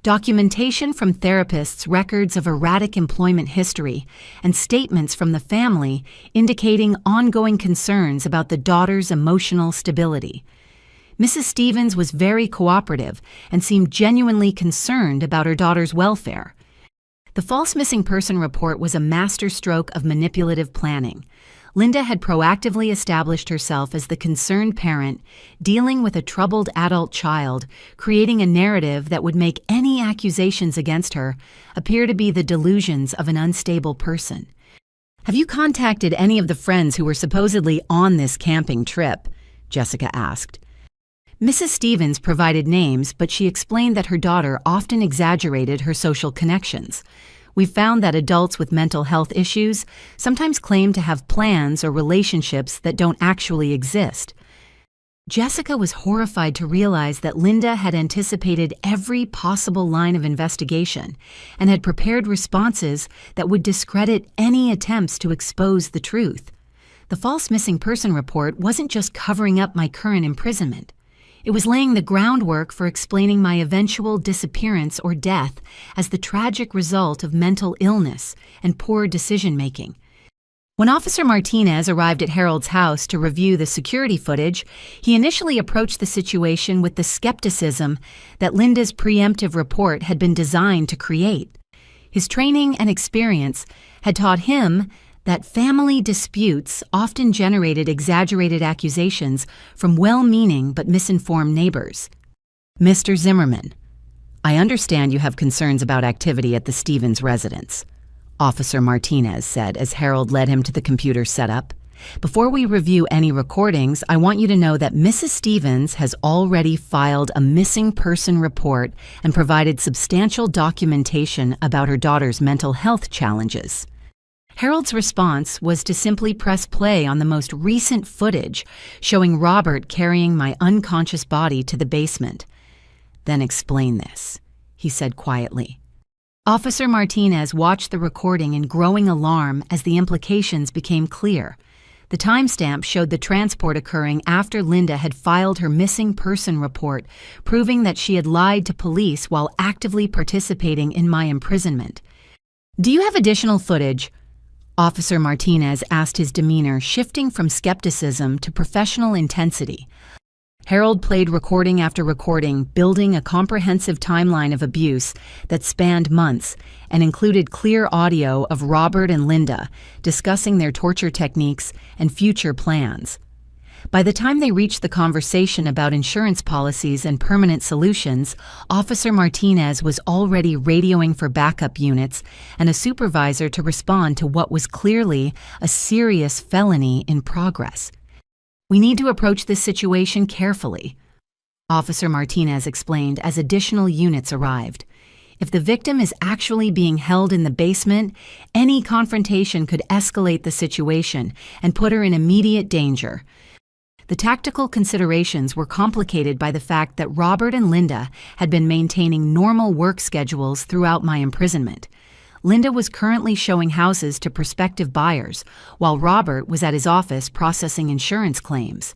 Documentation from therapists, records of erratic employment history, and statements from the family indicating ongoing concerns about the daughter's emotional stability. Mrs. Stevens was very cooperative and seemed genuinely concerned about her daughter's welfare. The false missing person report was a masterstroke of manipulative planning. Linda had proactively established herself as the concerned parent, dealing with a troubled adult child, creating a narrative that would make any accusations against her appear to be the delusions of an unstable person. Have you contacted any of the friends who were supposedly on this camping trip? Jessica asked. Mrs. Stevens provided names, but she explained that her daughter often exaggerated her social connections. We found that adults with mental health issues sometimes claim to have plans or relationships that don't actually exist. Jessica was horrified to realize that Linda had anticipated every possible line of investigation and had prepared responses that would discredit any attempts to expose the truth. The false missing person report wasn't just covering up my current imprisonment. It was laying the groundwork for explaining my eventual disappearance or death as the tragic result of mental illness and poor decision-making. When Officer Martinez arrived at Harold's house to review the security footage, he initially approached the situation with the skepticism that Linda's preemptive report had been designed to create. His training and experience had taught him that family disputes often generated exaggerated accusations from well-meaning but misinformed neighbors. Mr. Zimmerman, I understand you have concerns about activity at the Stevens residence, Officer Martinez said as Harold led him to the computer setup. Before we review any recordings, I want you to know that Mrs. Stevens has already filed a missing person report and provided substantial documentation about her daughter's mental health challenges. Harold's response was to simply press play on the most recent footage showing Robert carrying my unconscious body to the basement. Then explain this, he said quietly. Officer Martinez watched the recording in growing alarm as the implications became clear. The timestamp showed the transport occurring after Linda had filed her missing person report, proving that she had lied to police while actively participating in my imprisonment. Do you have additional footage? Officer Martinez asked, his demeanor shifting from skepticism to professional intensity. Harold played recording after recording, building a comprehensive timeline of abuse that spanned months and included clear audio of Robert and Linda discussing their torture techniques and future plans. By the time they reached the conversation about insurance policies and permanent solutions, Officer Martinez was already radioing for backup units and a supervisor to respond to what was clearly a serious felony in progress. We need to approach this situation carefully, Officer Martinez explained as additional units arrived. If the victim is actually being held in the basement, any confrontation could escalate the situation and put her in immediate danger. The tactical considerations were complicated by the fact that Robert and Linda had been maintaining normal work schedules throughout my imprisonment. Linda was currently showing houses to prospective buyers, while Robert was at his office processing insurance claims.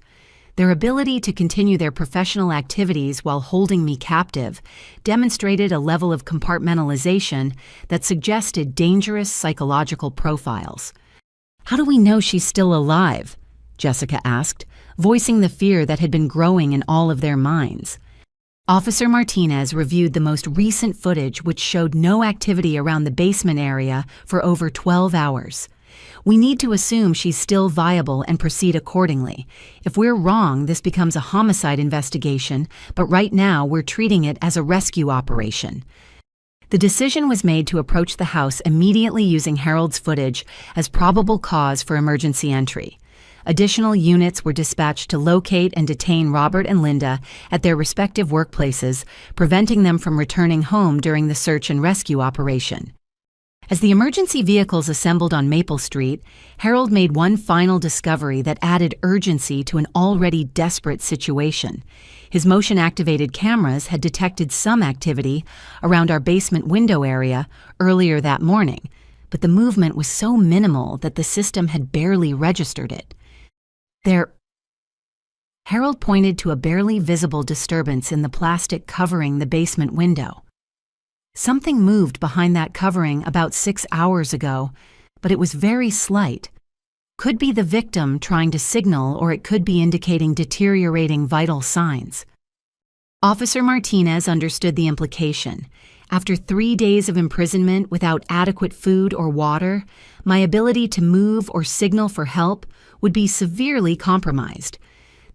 Their ability to continue their professional activities while holding me captive demonstrated a level of compartmentalization that suggested dangerous psychological profiles. How do we know she's still alive? Jessica asked, voicing the fear that had been growing in all of their minds. Officer Martinez reviewed the most recent footage, which showed no activity around the basement area for over 12 hours. We need to assume she's still viable and proceed accordingly. If we're wrong, this becomes a homicide investigation, but right now we're treating it as a rescue operation. The decision was made to approach the house immediately using Harold's footage as probable cause for emergency entry. Additional units were dispatched to locate and detain Robert and Linda at their respective workplaces, preventing them from returning home during the search and rescue operation. As the emergency vehicles assembled on Maple Street, Harold made one final discovery that added urgency to an already desperate situation. His motion-activated cameras had detected some activity around our basement window area earlier that morning, but the movement was so minimal that the system had barely registered it. Harold pointed to a barely visible disturbance in the plastic covering the basement window. Something moved behind that covering about 6 hours ago, but it was very slight. Could be the victim trying to signal, or it could be indicating deteriorating vital signs. Officer Martinez understood the implication. After 3 days of imprisonment without adequate food or water, my ability to move or signal for help would be severely compromised.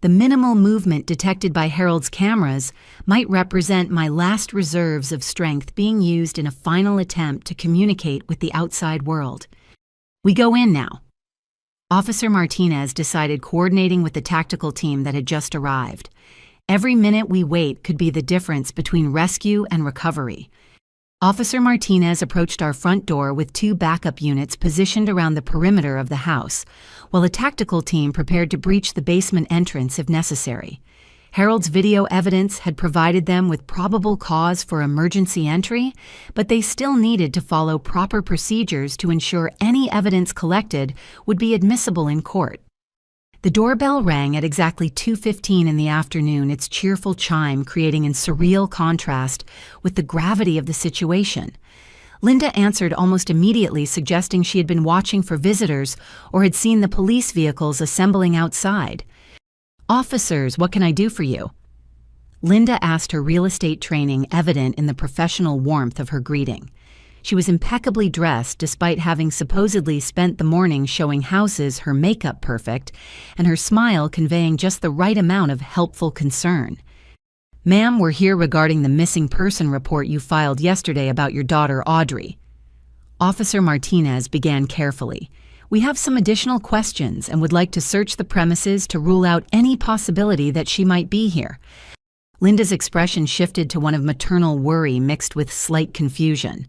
The minimal movement detected by Harold's cameras might represent my last reserves of strength being used in a final attempt to communicate with the outside world. We go in now. Officer Martinez decided, coordinating with the tactical team that had just arrived. Every minute we wait could be the difference between rescue and recovery. Officer Martinez approached our front door with 2 backup units positioned around the perimeter of the house, while a tactical team prepared to breach the basement entrance if necessary. Harold's video evidence had provided them with probable cause for emergency entry, but they still needed to follow proper procedures to ensure any evidence collected would be admissible in court. The doorbell rang at exactly 2:15 in the afternoon, its cheerful chime creating a surreal contrast with the gravity of the situation. Linda answered almost immediately, suggesting she had been watching for visitors or had seen the police vehicles assembling outside. "Officers, what can I do for you?" Linda asked, her real estate training evident in the professional warmth of her greeting. She was impeccably dressed despite having supposedly spent the morning showing houses her makeup perfect and her smile conveying just the right amount of helpful concern. "Ma'am, we're here regarding the missing person report you filed yesterday about your daughter, Audrey." Officer Martinez began carefully. "We have some additional questions and would like to search the premises to rule out any possibility that she might be here." Linda's expression shifted to one of maternal worry mixed with slight confusion.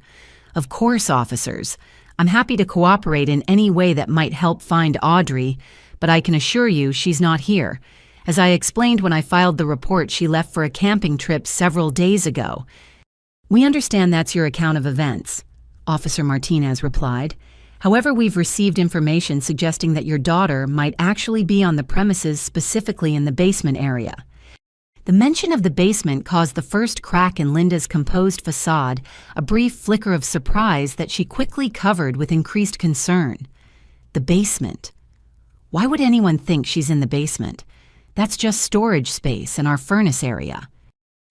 "Of course, officers. I'm happy to cooperate in any way that might help find Audrey, but I can assure you she's not here. As I explained when I filed the report, she left for a camping trip several days ago." "We understand that's your account of events," Officer Martinez replied. "However, we've received information suggesting that your daughter might actually be on the premises, specifically in the basement area." The mention of the basement caused the first crack in Linda's composed facade a brief flicker of surprise that she quickly covered with increased concern. The basement. Why would anyone think she's in the basement? That's just storage space in our furnace area.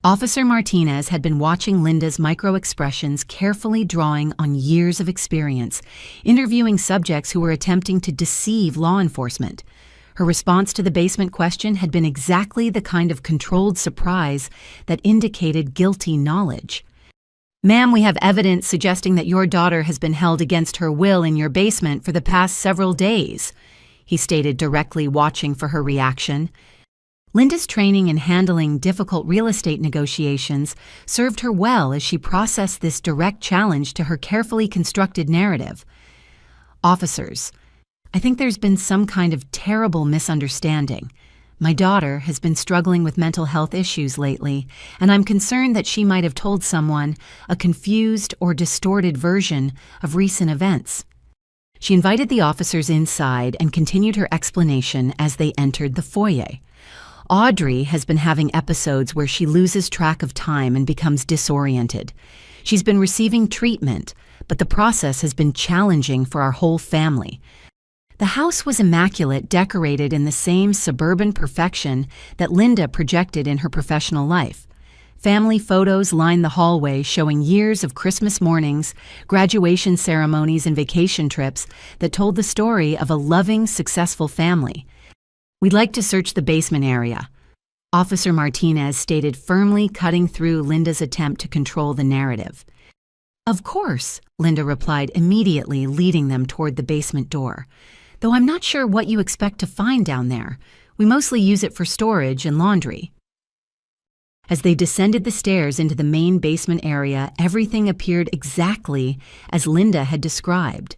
Officer Martinez had been watching Linda's micro-expressions, carefully drawing on years of experience, interviewing subjects who were attempting to deceive law enforcement. Her response to the basement question had been exactly the kind of controlled surprise that indicated guilty knowledge. "Ma'am, we have evidence suggesting that your daughter has been held against her will in your basement for the past several days," he stated, directly watching for her reaction. Linda's training in handling difficult real estate negotiations served her well as she processed this direct challenge to her carefully constructed narrative. "Officers, I think there's been some kind of terrible misunderstanding. My daughter has been struggling with mental health issues lately, and I'm concerned that she might have told someone a confused or distorted version of recent events." She invited the officers inside and continued her explanation as they entered the foyer. "Audrey has been having episodes where she loses track of time and becomes disoriented. She's been receiving treatment, but the process has been challenging for our whole family. The house was immaculate, decorated in the same suburban perfection that Linda projected in her professional life. Family photos line the hallway showing years of Christmas mornings, graduation ceremonies, and vacation trips that told the story of a loving, successful family. "We'd like to search the basement area," Officer Martinez stated, firmly cutting through Linda's attempt to control the narrative. "Of course," Linda replied, immediately leading them toward the basement door. "Though I'm not sure what you expect to find down there. We mostly use it for storage and laundry." As they descended the stairs into the main basement area, everything appeared exactly as Linda had described.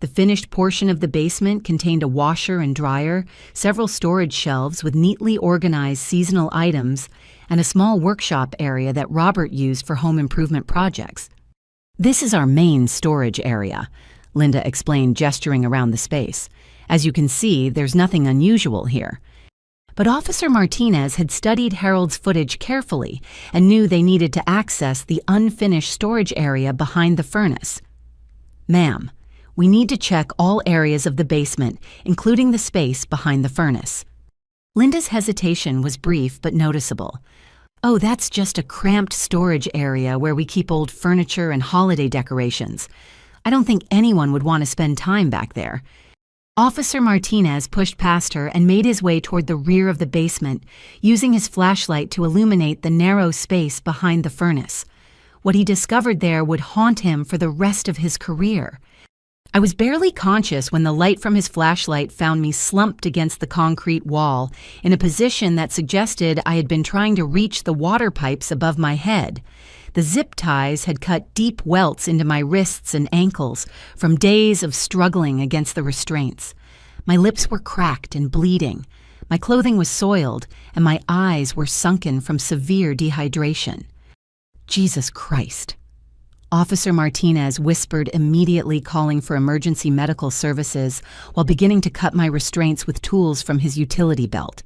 The finished portion of the basement contained a washer and dryer, several storage shelves with neatly organized seasonal items, and a small workshop area that Robert used for home improvement projects. "This is our main storage area," Linda explained, gesturing around the space. "As you can see, there's nothing unusual here." But Officer Martinez had studied Harold's footage carefully and knew they needed to access the unfinished storage area behind the furnace. "Ma'am, we need to check all areas of the basement, including the space behind the furnace." Linda's hesitation was brief but noticeable. "Oh, that's just a cramped storage area where we keep old furniture and holiday decorations. I don't think anyone would want to spend time back there." Officer Martinez pushed past her and made his way toward the rear of the basement, using his flashlight to illuminate the narrow space behind the furnace. What he discovered there would haunt him for the rest of his career. I was barely conscious when the light from his flashlight found me slumped against the concrete wall in a position that suggested I had been trying to reach the water pipes above my head. The zip ties had cut deep welts into my wrists and ankles from days of struggling against the restraints. My lips were cracked and bleeding. My clothing was soiled, and my eyes were sunken from severe dehydration. "Jesus Christ." Officer Martinez whispered, immediately calling for emergency medical services while beginning to cut my restraints with tools from his utility belt.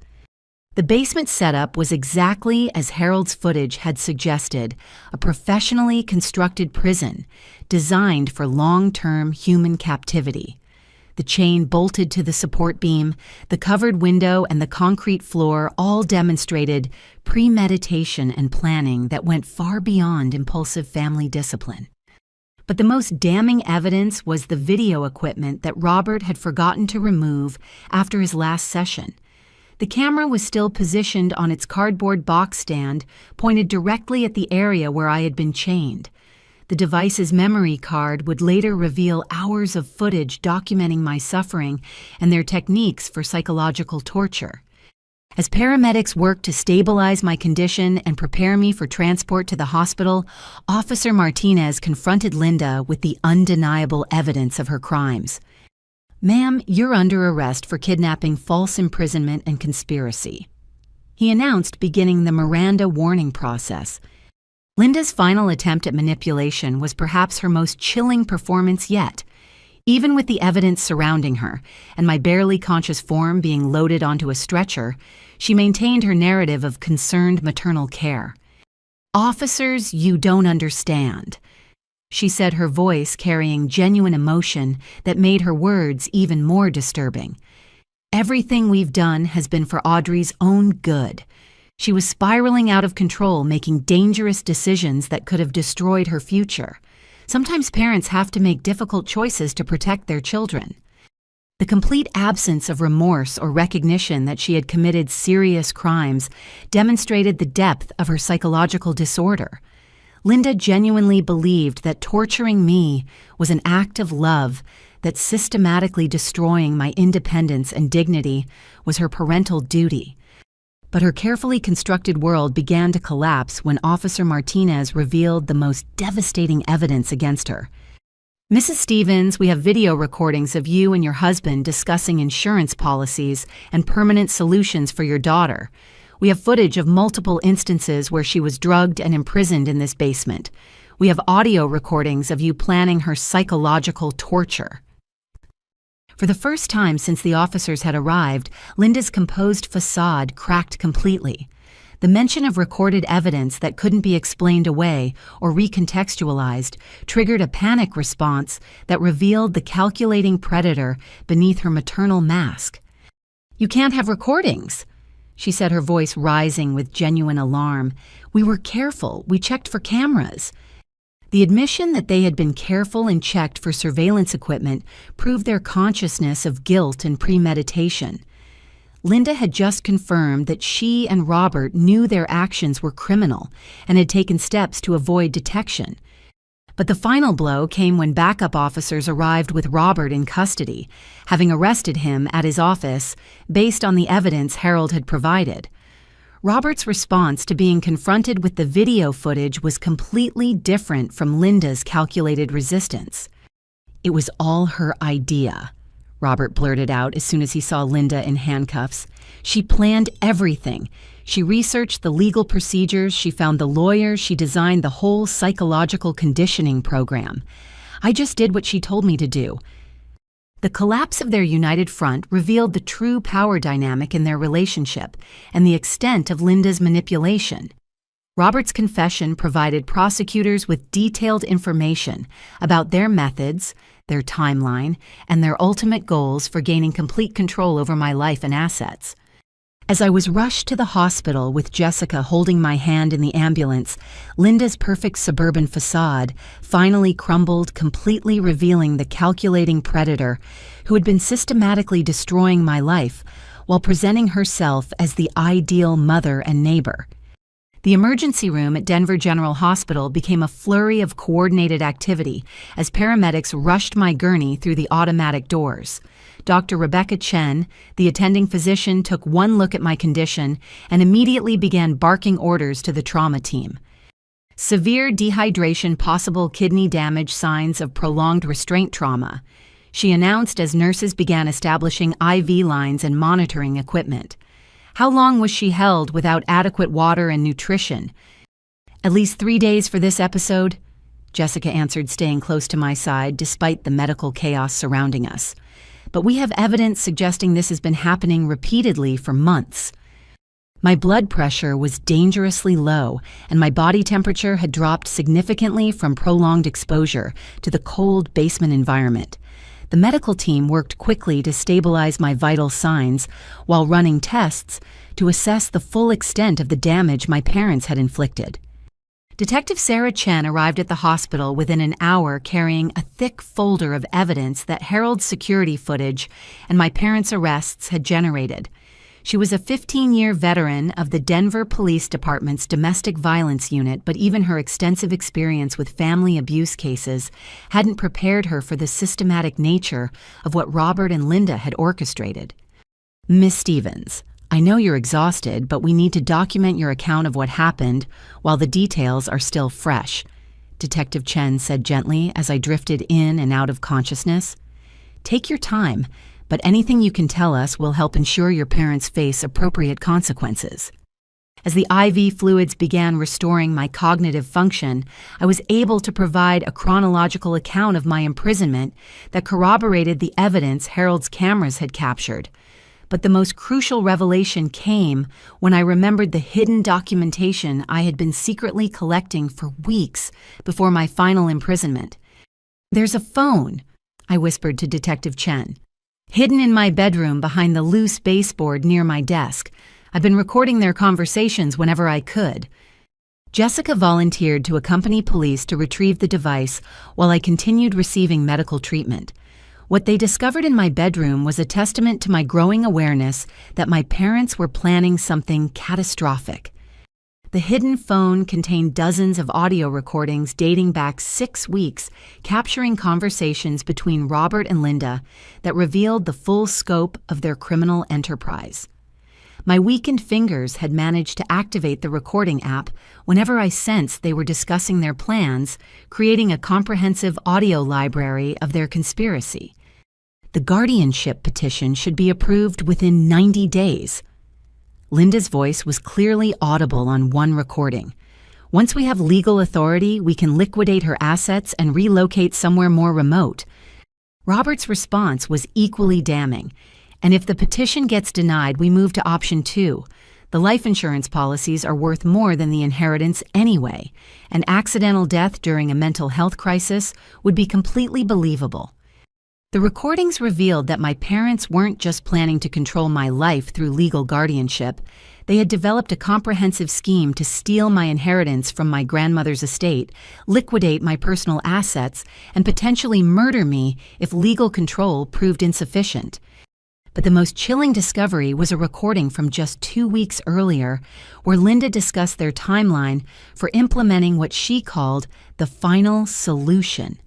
The basement setup was exactly as Harold's footage had suggested, a professionally constructed prison designed for long-term human captivity. The chain bolted to the support beam, the covered window, and the concrete floor all demonstrated premeditation and planning that went far beyond impulsive family discipline. But the most damning evidence was the video equipment that Robert had forgotten to remove after his last session. The camera was still positioned on its cardboard box stand, pointed directly at the area where I had been chained. The device's memory card would later reveal hours of footage documenting my suffering and their techniques for psychological torture. As paramedics worked to stabilize my condition and prepare me for transport to the hospital, Officer Martinez confronted Linda with the undeniable evidence of her crimes. "Ma'am, you're under arrest for kidnapping, false imprisonment, and conspiracy," he announced, beginning the Miranda warning process. Linda's final attempt at manipulation was perhaps her most chilling performance yet. Even with the evidence surrounding her and my barely conscious form being loaded onto a stretcher, she maintained her narrative of concerned maternal care. "Officers, you don't understand," she said, her voice carrying genuine emotion that made her words even more disturbing. "Everything we've done has been for Audrey's own good. She was spiraling out of control, making dangerous decisions that could have destroyed her future. Sometimes parents have to make difficult choices to protect their children." The complete absence of remorse or recognition that she had committed serious crimes demonstrated the depth of her psychological disorder. Linda genuinely believed that torturing me was an act of love, that systematically destroying my independence and dignity was her parental duty. But her carefully constructed world began to collapse when Officer Martinez revealed the most devastating evidence against her. "Mrs. Stevens, we have video recordings of you and your husband discussing insurance policies and permanent solutions for your daughter. We have footage of multiple instances where she was drugged and imprisoned in this basement. We have audio recordings of you planning her psychological torture." For the first time since the officers had arrived, Linda's composed facade cracked completely. The mention of recorded evidence that couldn't be explained away or recontextualized triggered a panic response that revealed the calculating predator beneath her maternal mask. "You can't have recordings," she said, her voice rising with genuine alarm. "We were careful. We checked for cameras." The admission that they had been careful and checked for surveillance equipment proved their consciousness of guilt and premeditation. Linda had just confirmed that she and Robert knew their actions were criminal and had taken steps to avoid detection. But the final blow came when backup officers arrived with Robert in custody, having arrested him at his office based on the evidence Harold had provided. Robert's response to being confronted with the video footage was completely different from Linda's calculated resistance. "It was all her idea," Robert blurted out as soon as he saw Linda in handcuffs. "She planned everything. She researched the legal procedures, she found the lawyers, she designed the whole psychological conditioning program. I just did what she told me to do." The collapse of their united front revealed the true power dynamic in their relationship and the extent of Linda's manipulation. Robert's confession provided prosecutors with detailed information about their methods, their timeline, and their ultimate goals for gaining complete control over my life and assets. As I was rushed to the hospital with Jessica holding my hand in the ambulance, Linda's perfect suburban facade finally crumbled, completely revealing the calculating predator who had been systematically destroying my life while presenting herself as the ideal mother and neighbor. The emergency room at Denver General Hospital became a flurry of coordinated activity as paramedics rushed my gurney through the automatic doors. Dr. Rebecca Chen, the attending physician, took one look at my condition and immediately began barking orders to the trauma team. "Severe dehydration, possible kidney damage, signs of prolonged restraint trauma," she announced as nurses began establishing IV lines and monitoring equipment. "How long was she held without adequate water and nutrition?" "At least 3 days for this episode," Jessica answered, staying close to my side despite the medical chaos surrounding us. "But we have evidence suggesting this has been happening repeatedly for months." My blood pressure was dangerously low, and my body temperature had dropped significantly from prolonged exposure to the cold basement environment. The medical team worked quickly to stabilize my vital signs while running tests to assess the full extent of the damage my parents had inflicted. Detective Sarah Chen arrived at the hospital within an hour carrying a thick folder of evidence that Harold's security footage and my parents' arrests had generated. She was a 15-year veteran of the Denver Police Department's domestic violence unit, but even her extensive experience with family abuse cases hadn't prepared her for the systematic nature of what Robert and Linda had orchestrated. "Miss Stevens, I know you're exhausted, but we need to document your account of what happened while the details are still fresh," Detective Chen said gently as I drifted in and out of consciousness. "Take your time, but anything you can tell us will help ensure your parents face appropriate consequences." As the IV fluids began restoring my cognitive function, I was able to provide a chronological account of my imprisonment that corroborated the evidence Harold's cameras had captured. But the most crucial revelation came when I remembered the hidden documentation I had been secretly collecting for weeks before my final imprisonment. "There's a phone," I whispered to Detective Chen, "hidden in my bedroom behind the loose baseboard near my desk. I've been recording their conversations whenever I could." Jessica volunteered to accompany police to retrieve the device while I continued receiving medical treatment. What they discovered in my bedroom was a testament to my growing awareness that my parents were planning something catastrophic. The hidden phone contained dozens of audio recordings dating back 6 weeks, capturing conversations between Robert and Linda that revealed the full scope of their criminal enterprise. My weakened fingers had managed to activate the recording app whenever I sensed they were discussing their plans, creating a comprehensive audio library of their conspiracy. The guardianship petition should be approved within 90 days. Linda's voice was clearly audible on one recording. "Once we have legal authority, we can liquidate her assets and relocate somewhere more remote." Robert's response was equally damning. "And if the petition gets denied, we move to option 2. The life insurance policies are worth more than the inheritance anyway. An accidental death during a mental health crisis would be completely believable." The recordings revealed that my parents weren't just planning to control my life through legal guardianship. They had developed a comprehensive scheme to steal my inheritance from my grandmother's estate, liquidate my personal assets, and potentially murder me if legal control proved insufficient. But the most chilling discovery was a recording from just 2 weeks earlier, where Linda discussed their timeline for implementing what she called the final solution.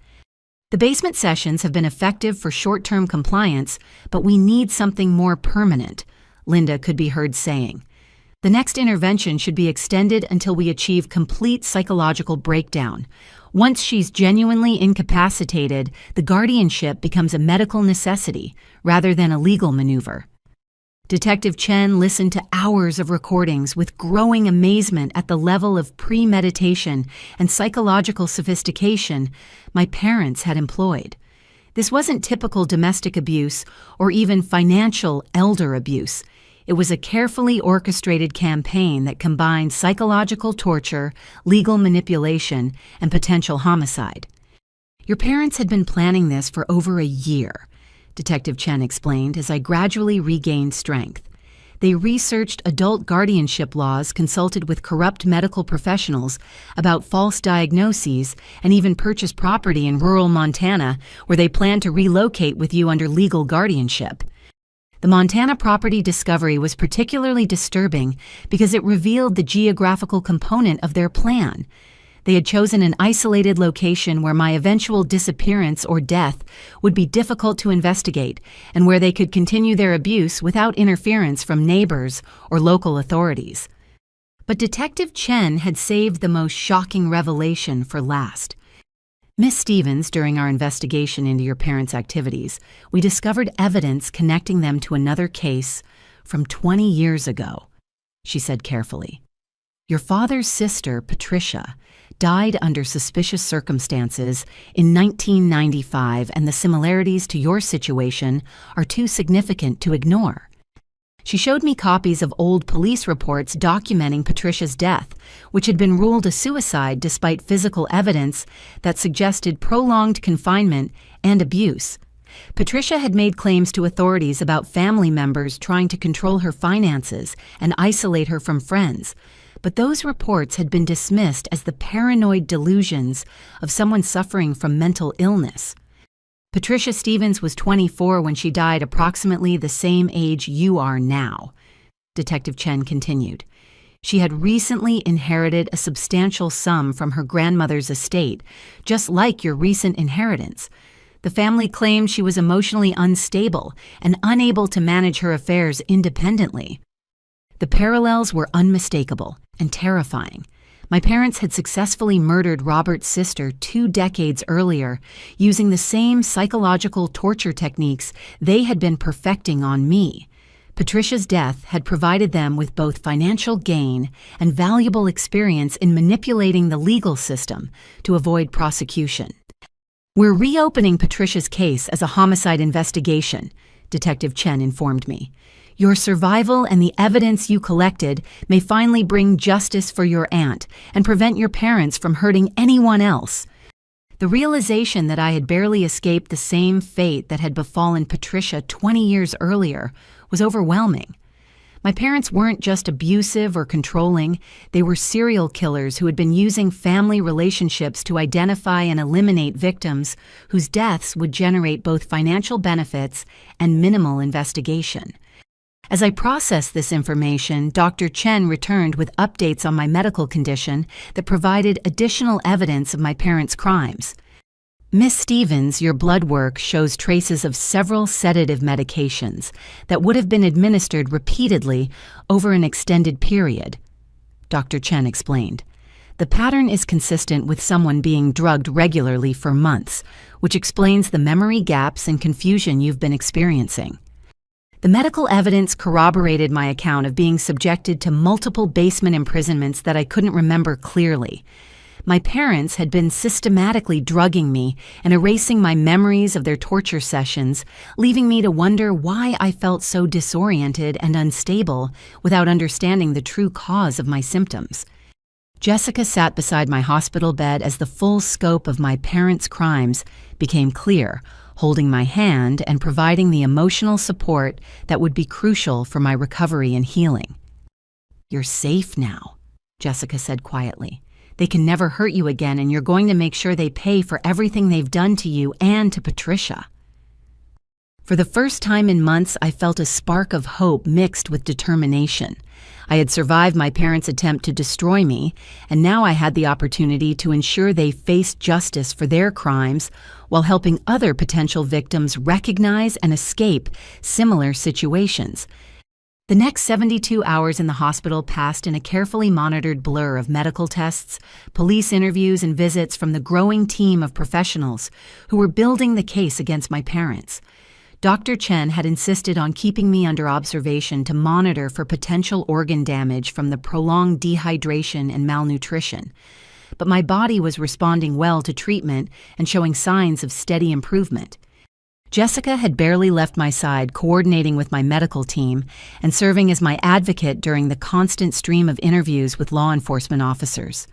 "The basement sessions have been effective for short-term compliance, but we need something more permanent," Linda could be heard saying. "The next intervention should be extended until we achieve complete psychological breakdown. Once she's genuinely incapacitated, the guardianship becomes a medical necessity rather than a legal maneuver." Detective Chen listened to hours of recordings with growing amazement at the level of premeditation and psychological sophistication my parents had employed. This wasn't typical domestic abuse or even financial elder abuse. It was a carefully orchestrated campaign that combined psychological torture, legal manipulation, and potential homicide. "Your parents had been planning this for over a year," Detective Chen explained as I gradually regained strength. They researched adult guardianship laws, consulted with corrupt medical professionals about false diagnoses, and even purchased property in rural Montana where they planned to relocate with you under legal guardianship. The Montana property discovery was particularly disturbing because it revealed the geographical component of their plan. They had chosen an isolated location where my eventual disappearance or death would be difficult to investigate and where they could continue their abuse without interference from neighbors or local authorities. But Detective Chen had saved the most shocking revelation for last. "Miss Stevens, during our investigation into your parents' activities, we discovered evidence connecting them to another case from 20 years ago," she said carefully. "Your father's sister, Patricia, died under suspicious circumstances in 1995, and the similarities to your situation are too significant to ignore." She showed me copies of old police reports documenting Patricia's death, which had been ruled a suicide despite physical evidence that suggested prolonged confinement and abuse. Patricia had made claims to authorities about family members trying to control her finances and isolate her from friends, but those reports had been dismissed as the paranoid delusions of someone suffering from mental illness. Patricia Stevens was 24 when she died, approximately the same age you are now, Detective Chen continued. She had recently inherited a substantial sum from her grandmother's estate, just like your recent inheritance. The family claimed she was emotionally unstable and unable to manage her affairs independently. The parallels were unmistakable and terrifying. My parents had successfully murdered Robert's sister 2 decades earlier, using the same psychological torture techniques they had been perfecting on me. Patricia's death had provided them with both financial gain and valuable experience in manipulating the legal system to avoid prosecution. We're reopening Patricia's case as a homicide investigation, Detective Chen informed me. Your survival and the evidence you collected may finally bring justice for your aunt and prevent your parents from hurting anyone else. The realization that I had barely escaped the same fate that had befallen Patricia 20 years earlier was overwhelming. My parents weren't just abusive or controlling, they were serial killers who had been using family relationships to identify and eliminate victims whose deaths would generate both financial benefits and minimal investigation. As I processed this information, Dr. Chen returned with updates on my medical condition that provided additional evidence of my parents' crimes. Miss Stevens, your blood work shows traces of several sedative medications that would have been administered repeatedly over an extended period, Dr. Chen explained. The pattern is consistent with someone being drugged regularly for months, which explains the memory gaps and confusion you've been experiencing. The medical evidence corroborated my account of being subjected to multiple basement imprisonments that I couldn't remember clearly. My parents had been systematically drugging me and erasing my memories of their torture sessions, leaving me to wonder why I felt so disoriented and unstable without understanding the true cause of my symptoms. Jessica sat beside my hospital bed as the full scope of my parents' crimes became clear, holding my hand and providing the emotional support that would be crucial for my recovery and healing. "You're safe now," Jessica said quietly. "They can never hurt you again, and you're going to make sure they pay for everything they've done to you and to Patricia." For the first time in months, I felt a spark of hope mixed with determination. I had survived my parents' attempt to destroy me, and now I had the opportunity to ensure they faced justice for their crimes while helping other potential victims recognize and escape similar situations. The next 72 hours in the hospital passed in a carefully monitored blur of medical tests, police interviews, and visits from the growing team of professionals who were building the case against my parents. Dr. Chen had insisted on keeping me under observation to monitor for potential organ damage from the prolonged dehydration and malnutrition. But my body was responding well to treatment and showing signs of steady improvement. Jessica had barely left my side, coordinating with my medical team and serving as my advocate during the constant stream of interviews with law enforcement officers.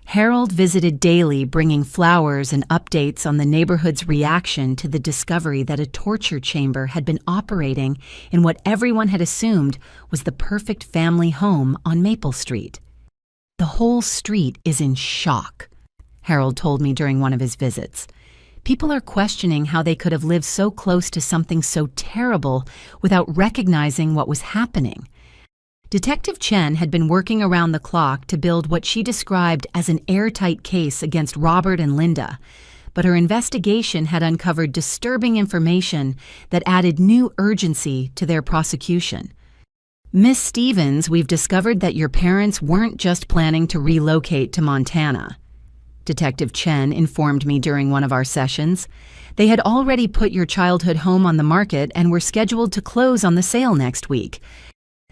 Harold visited daily, bringing flowers and updates on the neighborhood's reaction to the discovery that a torture chamber had been operating in what everyone had assumed was the perfect family home on Maple Street. "The whole street is in shock," Harold told me during one of his visits. "People are questioning how they could have lived so close to something so terrible without recognizing what was happening." Detective Chen had been working around the clock to build what she described as an airtight case against Robert and Linda, but her investigation had uncovered disturbing information that added new urgency to their prosecution. "Miss Stevens, we've discovered that your parents weren't just planning to relocate to Montana," Detective Chen informed me during one of our sessions. "They had already put your childhood home on the market and were scheduled to close on the sale next week."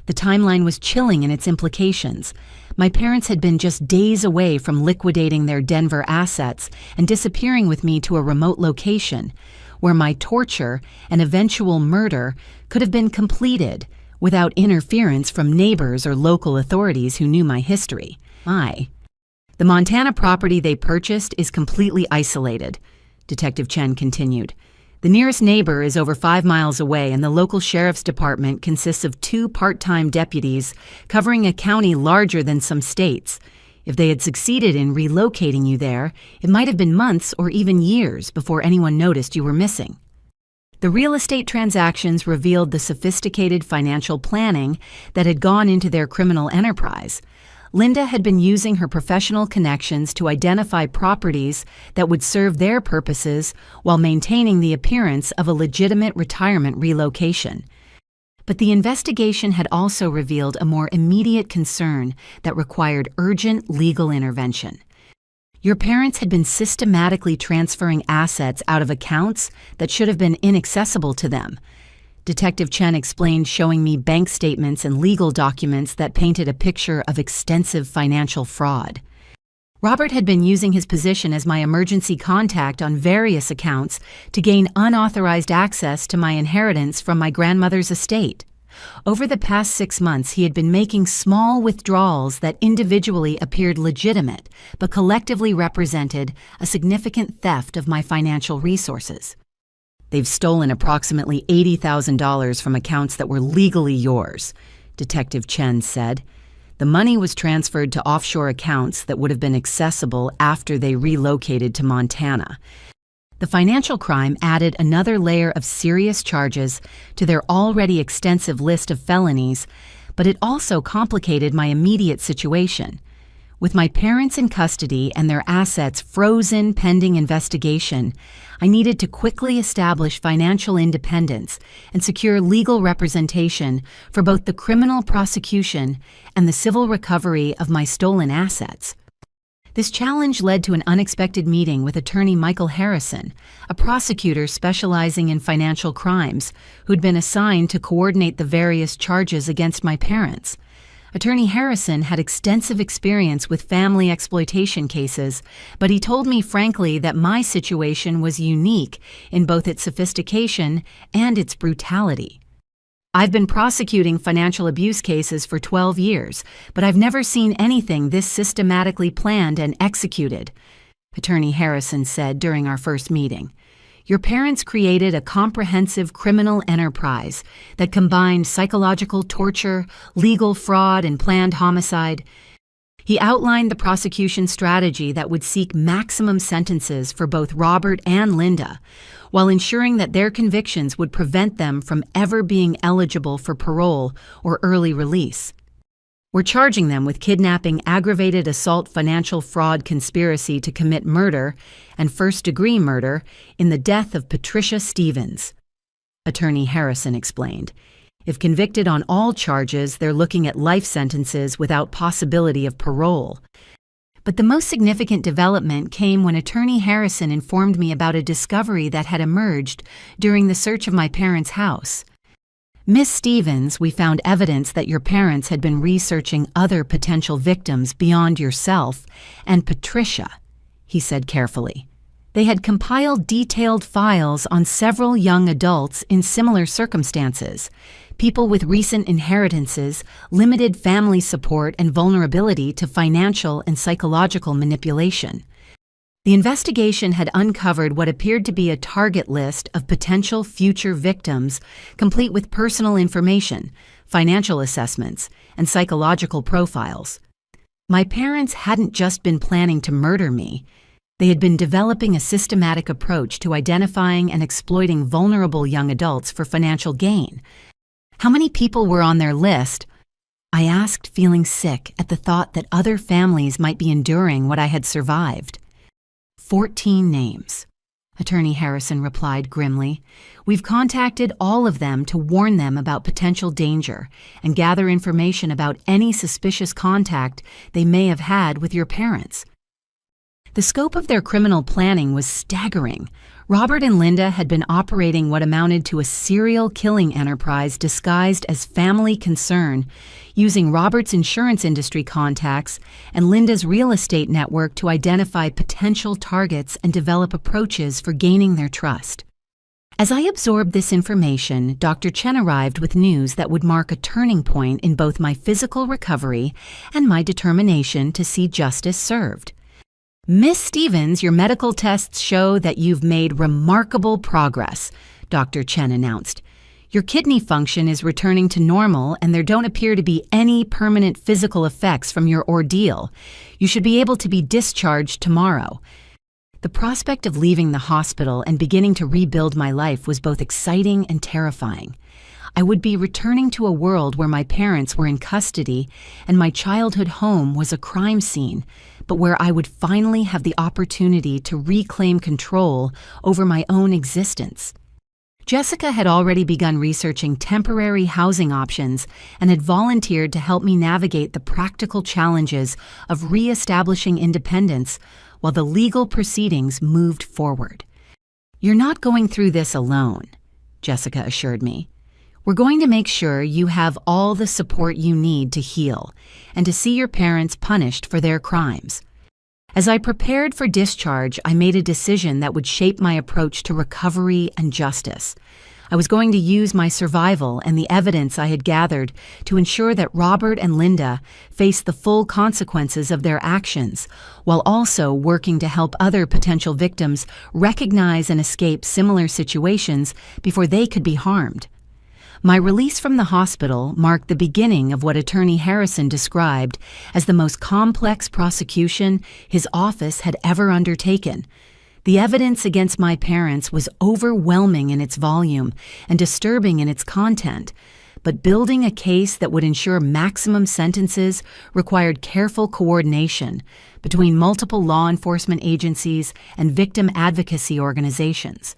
The timeline was chilling in its implications. My parents had been just days away from liquidating their Denver assets and disappearing with me to a remote location, where my torture and eventual murder could have been completed without interference from neighbors or local authorities who knew my history. The Montana property they purchased is completely isolated," Detective Chen continued. The nearest neighbor is over 5 miles away, and the local sheriff's department consists of 2 part-time deputies covering a county larger than some states. If they had succeeded in relocating you there, it might have been months or even years before anyone noticed you were missing. The real estate transactions revealed the sophisticated financial planning that had gone into their criminal enterprise. Linda had been using her professional connections to identify properties that would serve their purposes while maintaining the appearance of a legitimate retirement relocation. But the investigation had also revealed a more immediate concern that required urgent legal intervention. Your parents had been systematically transferring assets out of accounts that should have been inaccessible to them. Detective Chen explained, showing me bank statements and legal documents that painted a picture of extensive financial fraud. Robert had been using his position as my emergency contact on various accounts to gain unauthorized access to my inheritance from my grandmother's estate. Over the past 6 months, he had been making small withdrawals that individually appeared legitimate, but collectively represented a significant theft of my financial resources. They've stolen approximately $80,000 from accounts that were legally yours, Detective Chen said. The money was transferred to offshore accounts that would have been accessible after they relocated to Montana. The financial crime added another layer of serious charges to their already extensive list of felonies, but it also complicated my immediate situation. With my parents in custody and their assets frozen pending investigation, I needed to quickly establish financial independence and secure legal representation for both the criminal prosecution and the civil recovery of my stolen assets. This challenge led to an unexpected meeting with attorney Michael Harrison, a prosecutor specializing in financial crimes, who'd been assigned to coordinate the various charges against my parents. Attorney Harrison had extensive experience with family exploitation cases, but he told me frankly that my situation was unique in both its sophistication and its brutality. I've been prosecuting financial abuse cases for 12 years, but I've never seen anything this systematically planned and executed, Attorney Harrison said during our first meeting. Your parents created a comprehensive criminal enterprise that combined psychological torture, legal fraud, and planned homicide. He outlined the prosecution strategy that would seek maximum sentences for both Robert and Linda, while ensuring that their convictions would prevent them from ever being eligible for parole or early release. We're charging them with kidnapping, aggravated assault, financial fraud, conspiracy to commit murder, and first-degree murder in the death of Patricia Stevens, Attorney Harrison explained. If convicted on all charges, they're looking at life sentences without possibility of parole. But the most significant development came when Attorney Harrison informed me about a discovery that had emerged during the search of my parents' house. Miss Stevens, we found evidence that your parents had been researching other potential victims beyond yourself and Patricia, he said carefully. They had compiled detailed files on several young adults in similar circumstances, people with recent inheritances, limited family support, and vulnerability to financial and psychological manipulation. The investigation had uncovered what appeared to be a target list of potential future victims, complete with personal information, financial assessments, and psychological profiles. My parents hadn't just been planning to murder me. They had been developing a systematic approach to identifying and exploiting vulnerable young adults for financial gain. How many people were on their list? I asked, feeling sick at the thought that other families might be enduring what I had survived. 14 names, Attorney Harrison replied grimly. We've contacted all of them to warn them about potential danger and gather information about any suspicious contact they may have had with your parents. The scope of their criminal planning was staggering. Robert and Linda had been operating what amounted to a serial killing enterprise disguised as family concern, using Robert's insurance industry contacts and Linda's real estate network to identify potential targets and develop approaches for gaining their trust. As I absorbed this information, Dr. Chen arrived with news that would mark a turning point in both my physical recovery and my determination to see justice served. Miss Stevens, your medical tests show that you've made remarkable progress, Dr. Chen announced. Your kidney function is returning to normal, and there don't appear to be any permanent physical effects from your ordeal. You should be able to be discharged tomorrow. The prospect of leaving the hospital and beginning to rebuild my life was both exciting and terrifying. I would be returning to a world where my parents were in custody and my childhood home was a crime scene, but where I would finally have the opportunity to reclaim control over my own existence. Jessica had already begun researching temporary housing options and had volunteered to help me navigate the practical challenges of reestablishing independence while the legal proceedings moved forward. "You're not going through this alone," Jessica assured me. "We're going to make sure you have all the support you need to heal and to see your parents punished for their crimes." As I prepared for discharge, I made a decision that would shape my approach to recovery and justice. I was going to use my survival and the evidence I had gathered to ensure that Robert and Linda faced the full consequences of their actions, while also working to help other potential victims recognize and escape similar situations before they could be harmed. My release from the hospital marked the beginning of what Attorney Harrison described as the most complex prosecution his office had ever undertaken. The evidence against my parents was overwhelming in its volume and disturbing in its content, but building a case that would ensure maximum sentences required careful coordination between multiple law enforcement agencies and victim advocacy organizations.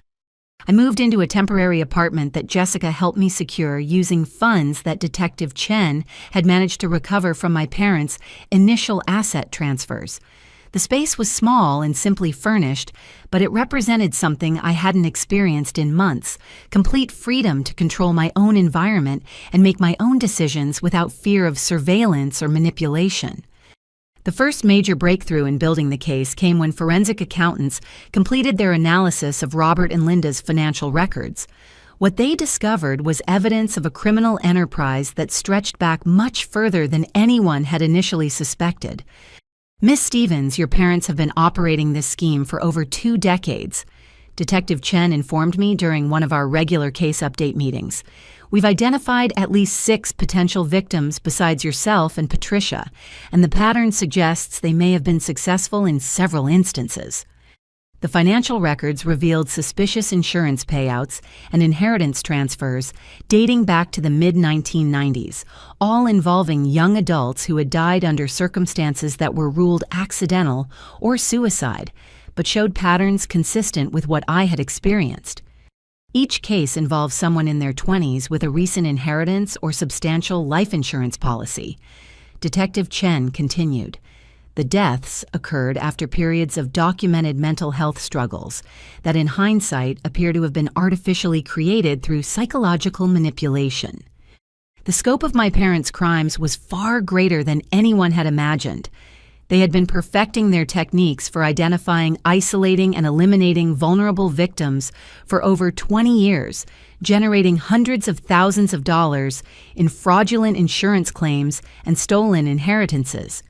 I moved into a temporary apartment that Jessica helped me secure using funds that Detective Chen had managed to recover from my parents' initial asset transfers. The space was small and simply furnished, but it represented something I hadn't experienced in months: complete freedom to control my own environment and make my own decisions without fear of surveillance or manipulation. The first major breakthrough in building the case came when forensic accountants completed their analysis of Robert and Linda's financial records. What they discovered was evidence of a criminal enterprise that stretched back much further than anyone had initially suspected. "Miss Stevens, your parents have been operating this scheme for over 2 decades. Detective Chen informed me during one of our regular case update meetings. We've identified at least 6 potential victims besides yourself and Patricia, and the pattern suggests they may have been successful in several instances." The financial records revealed suspicious insurance payouts and inheritance transfers dating back to the mid-1990s, all involving young adults who had died under circumstances that were ruled accidental or suicide, but showed patterns consistent with what I had experienced. Each case involved someone in their 20s with a recent inheritance or substantial life insurance policy. Detective Chen continued. The deaths occurred after periods of documented mental health struggles that in hindsight appear to have been artificially created through psychological manipulation. The scope of my parents' crimes was far greater than anyone had imagined. They had been perfecting their techniques for identifying, isolating, and eliminating vulnerable victims for over 20 years, generating hundreds of thousands of dollars in fraudulent insurance claims and stolen inheritances.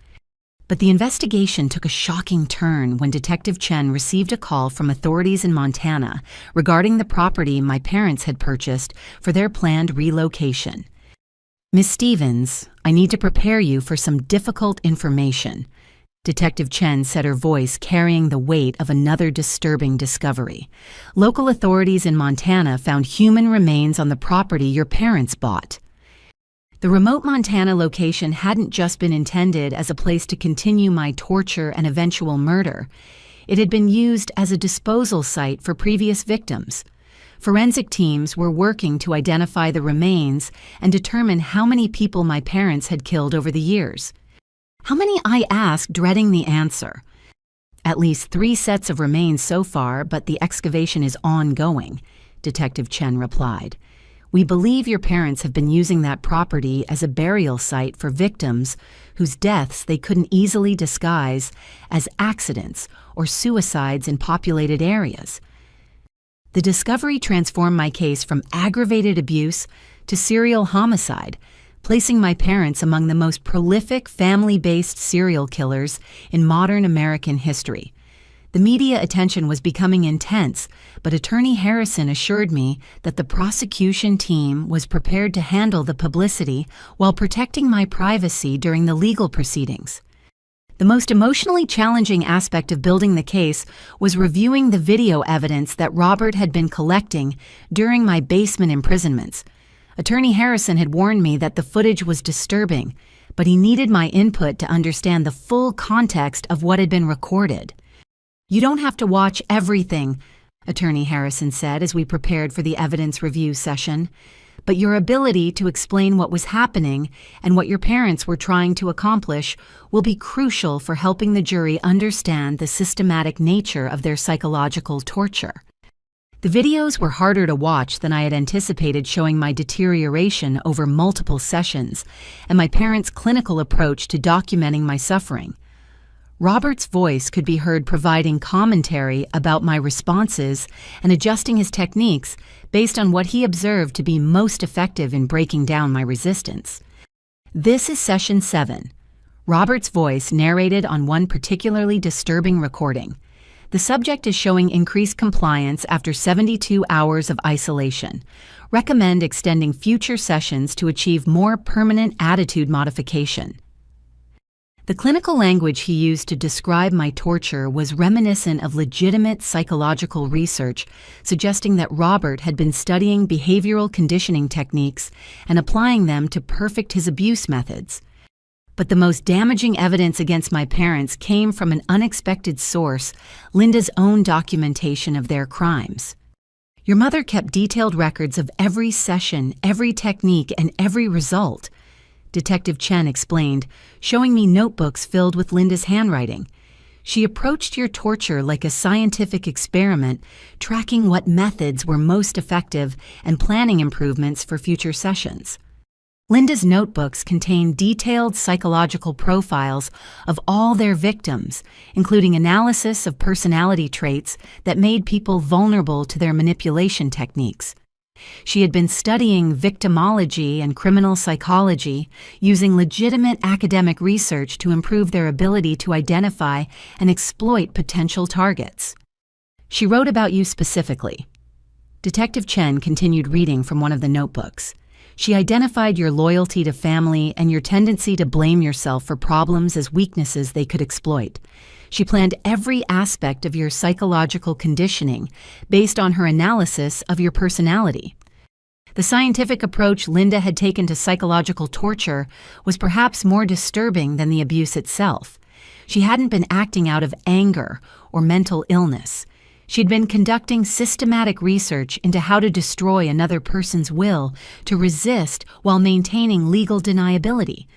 But the investigation took a shocking turn when Detective Chen received a call from authorities in Montana regarding the property my parents had purchased for their planned relocation. "Miss Stevens, I need to prepare you for some difficult information," Detective Chen said, her voice carrying the weight of another disturbing discovery. "Local authorities in Montana found human remains on the property your parents bought." The remote Montana location hadn't just been intended as a place to continue my torture and eventual murder. It had been used as a disposal site for previous victims. Forensic teams were working to identify the remains and determine how many people my parents had killed over the years. "How many?" I asked, dreading the answer. "At least 3 sets of remains so far, but the excavation is ongoing," Detective Chen replied. "We believe your parents have been using that property as a burial site for victims whose deaths they couldn't easily disguise as accidents or suicides in populated areas." The discovery transformed my case from aggravated abuse to serial homicide. placing my parents among the most prolific family-based serial killers in modern American history. The media attention was becoming intense, but Attorney Harrison assured me that the prosecution team was prepared to handle the publicity while protecting my privacy during the legal proceedings. The most emotionally challenging aspect of building the case was reviewing the video evidence that Robert had been collecting during my basement imprisonments. Attorney Harrison had warned me that the footage was disturbing, but he needed my input to understand the full context of what had been recorded. "You don't have to watch everything," Attorney Harrison said as we prepared for the evidence review session, "but your ability to explain what was happening and what your parents were trying to accomplish will be crucial for helping the jury understand the systematic nature of their psychological torture." The videos were harder to watch than I had anticipated, showing my deterioration over multiple sessions and my parents' clinical approach to documenting my suffering. Robert's voice could be heard providing commentary about my responses and adjusting his techniques based on what he observed to be most effective in breaking down my resistance. This is Session 7. Robert's voice narrated on one particularly disturbing recording. The subject is showing increased compliance after 72 hours of isolation. Recommend extending future sessions to achieve more permanent attitude modification. The clinical language he used to describe my torture was reminiscent of legitimate psychological research, suggesting that Robert had been studying behavioral conditioning techniques and applying them to perfect his abuse methods. But the most damaging evidence against my parents came from an unexpected source, Linda's own documentation of their crimes. "Your mother kept detailed records of every session, every technique, and every result," Detective Chen explained, showing me notebooks filled with Linda's handwriting. "She approached your torture like a scientific experiment, tracking what methods were most effective and planning improvements for future sessions." Linda's notebooks contain detailed psychological profiles of all their victims, including analysis of personality traits that made people vulnerable to their manipulation techniques. She had been studying victimology and criminal psychology, using legitimate academic research to improve their ability to identify and exploit potential targets. "She wrote about you specifically." Detective Chen continued reading from one of the notebooks. "She identified your loyalty to family and your tendency to blame yourself for problems as weaknesses they could exploit. She planned every aspect of your psychological conditioning based on her analysis of your personality." The scientific approach Linda had taken to psychological torture was perhaps more disturbing than the abuse itself. She hadn't been acting out of anger or mental illness. She'd been conducting systematic research into how to destroy another person's will to resist while maintaining legal deniability.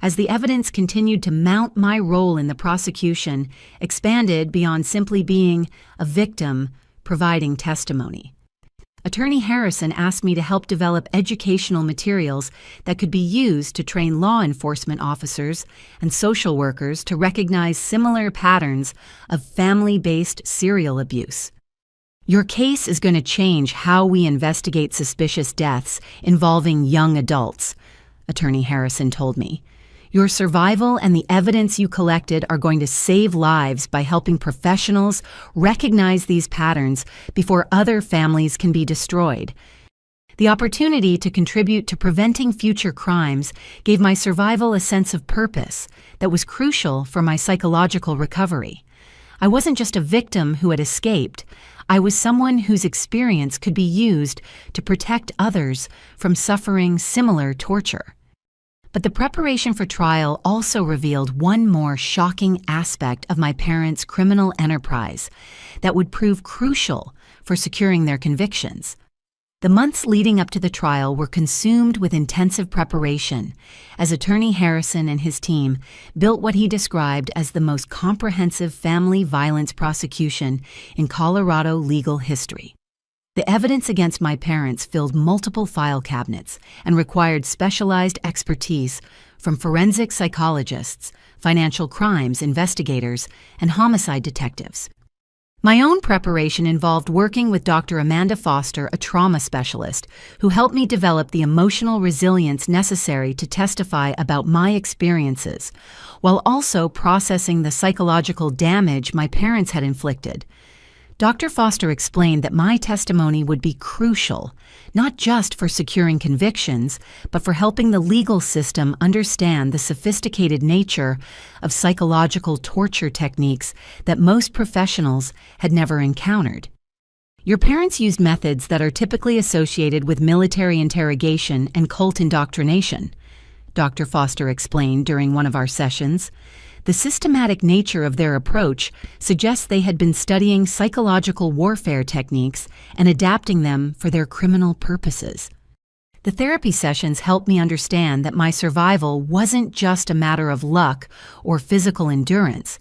As the evidence continued to mount, my role in the prosecution expanded beyond simply being a victim providing testimony. Attorney Harrison asked me to help develop educational materials that could be used to train law enforcement officers and social workers to recognize similar patterns of family-based serial abuse. "Your case is going to change how we investigate suspicious deaths involving young adults," Attorney Harrison told me. "Your survival and the evidence you collected are going to save lives by helping professionals recognize these patterns before other families can be destroyed." The opportunity to contribute to preventing future crimes gave my survival a sense of purpose that was crucial for my psychological recovery. I wasn't just a victim who had escaped. I was someone whose experience could be used to protect others from suffering similar torture. But the preparation for trial also revealed one more shocking aspect of my parents' criminal enterprise that would prove crucial for securing their convictions. The months leading up to the trial were consumed with intensive preparation, as Attorney Harrison and his team built what he described as the most comprehensive family violence prosecution in Colorado legal history. The evidence against my parents filled multiple file cabinets and required specialized expertise from forensic psychologists, financial crimes investigators, and homicide detectives. My own preparation involved working with Dr. Amanda Foster, a trauma specialist, who helped me develop the emotional resilience necessary to testify about my experiences, while also processing the psychological damage my parents had inflicted. Dr. Foster explained that my testimony would be crucial, not just for securing convictions, but for helping the legal system understand the sophisticated nature of psychological torture techniques that most professionals had never encountered. Your parents used methods that are typically associated with military interrogation and cult indoctrination, Dr. Foster explained during one of our sessions. The systematic nature of their approach suggests they had been studying psychological warfare techniques and adapting them for their criminal purposes. The therapy sessions helped me understand that my survival wasn't just a matter of luck or physical endurance.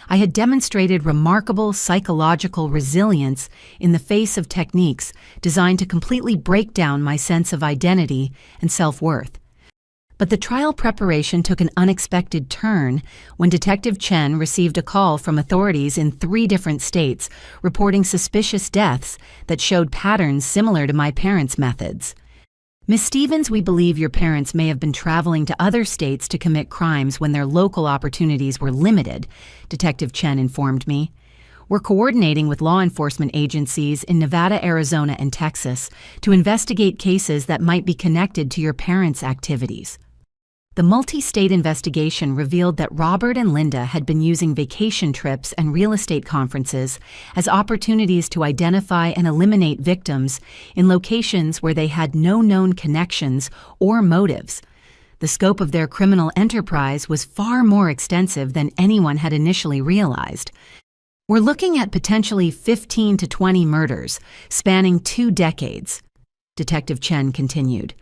I had demonstrated remarkable psychological resilience in the face of techniques designed to completely break down my sense of identity and self-worth. But the trial preparation took an unexpected turn when Detective Chen received a call from authorities in 3 different states reporting suspicious deaths that showed patterns similar to my parents' methods. Ms. Stevens, we believe your parents may have been traveling to other states to commit crimes when their local opportunities were limited, Detective Chen informed me. We're coordinating with law enforcement agencies in Nevada, Arizona, and Texas to investigate cases that might be connected to your parents' activities. The multi-state investigation revealed that Robert and Linda had been using vacation trips and real estate conferences as opportunities to identify and eliminate victims in locations where they had no known connections or motives. The scope of their criminal enterprise was far more extensive than anyone had initially realized. We're looking at potentially 15 to 20 murders, spanning 2 decades, Detective Chen continued.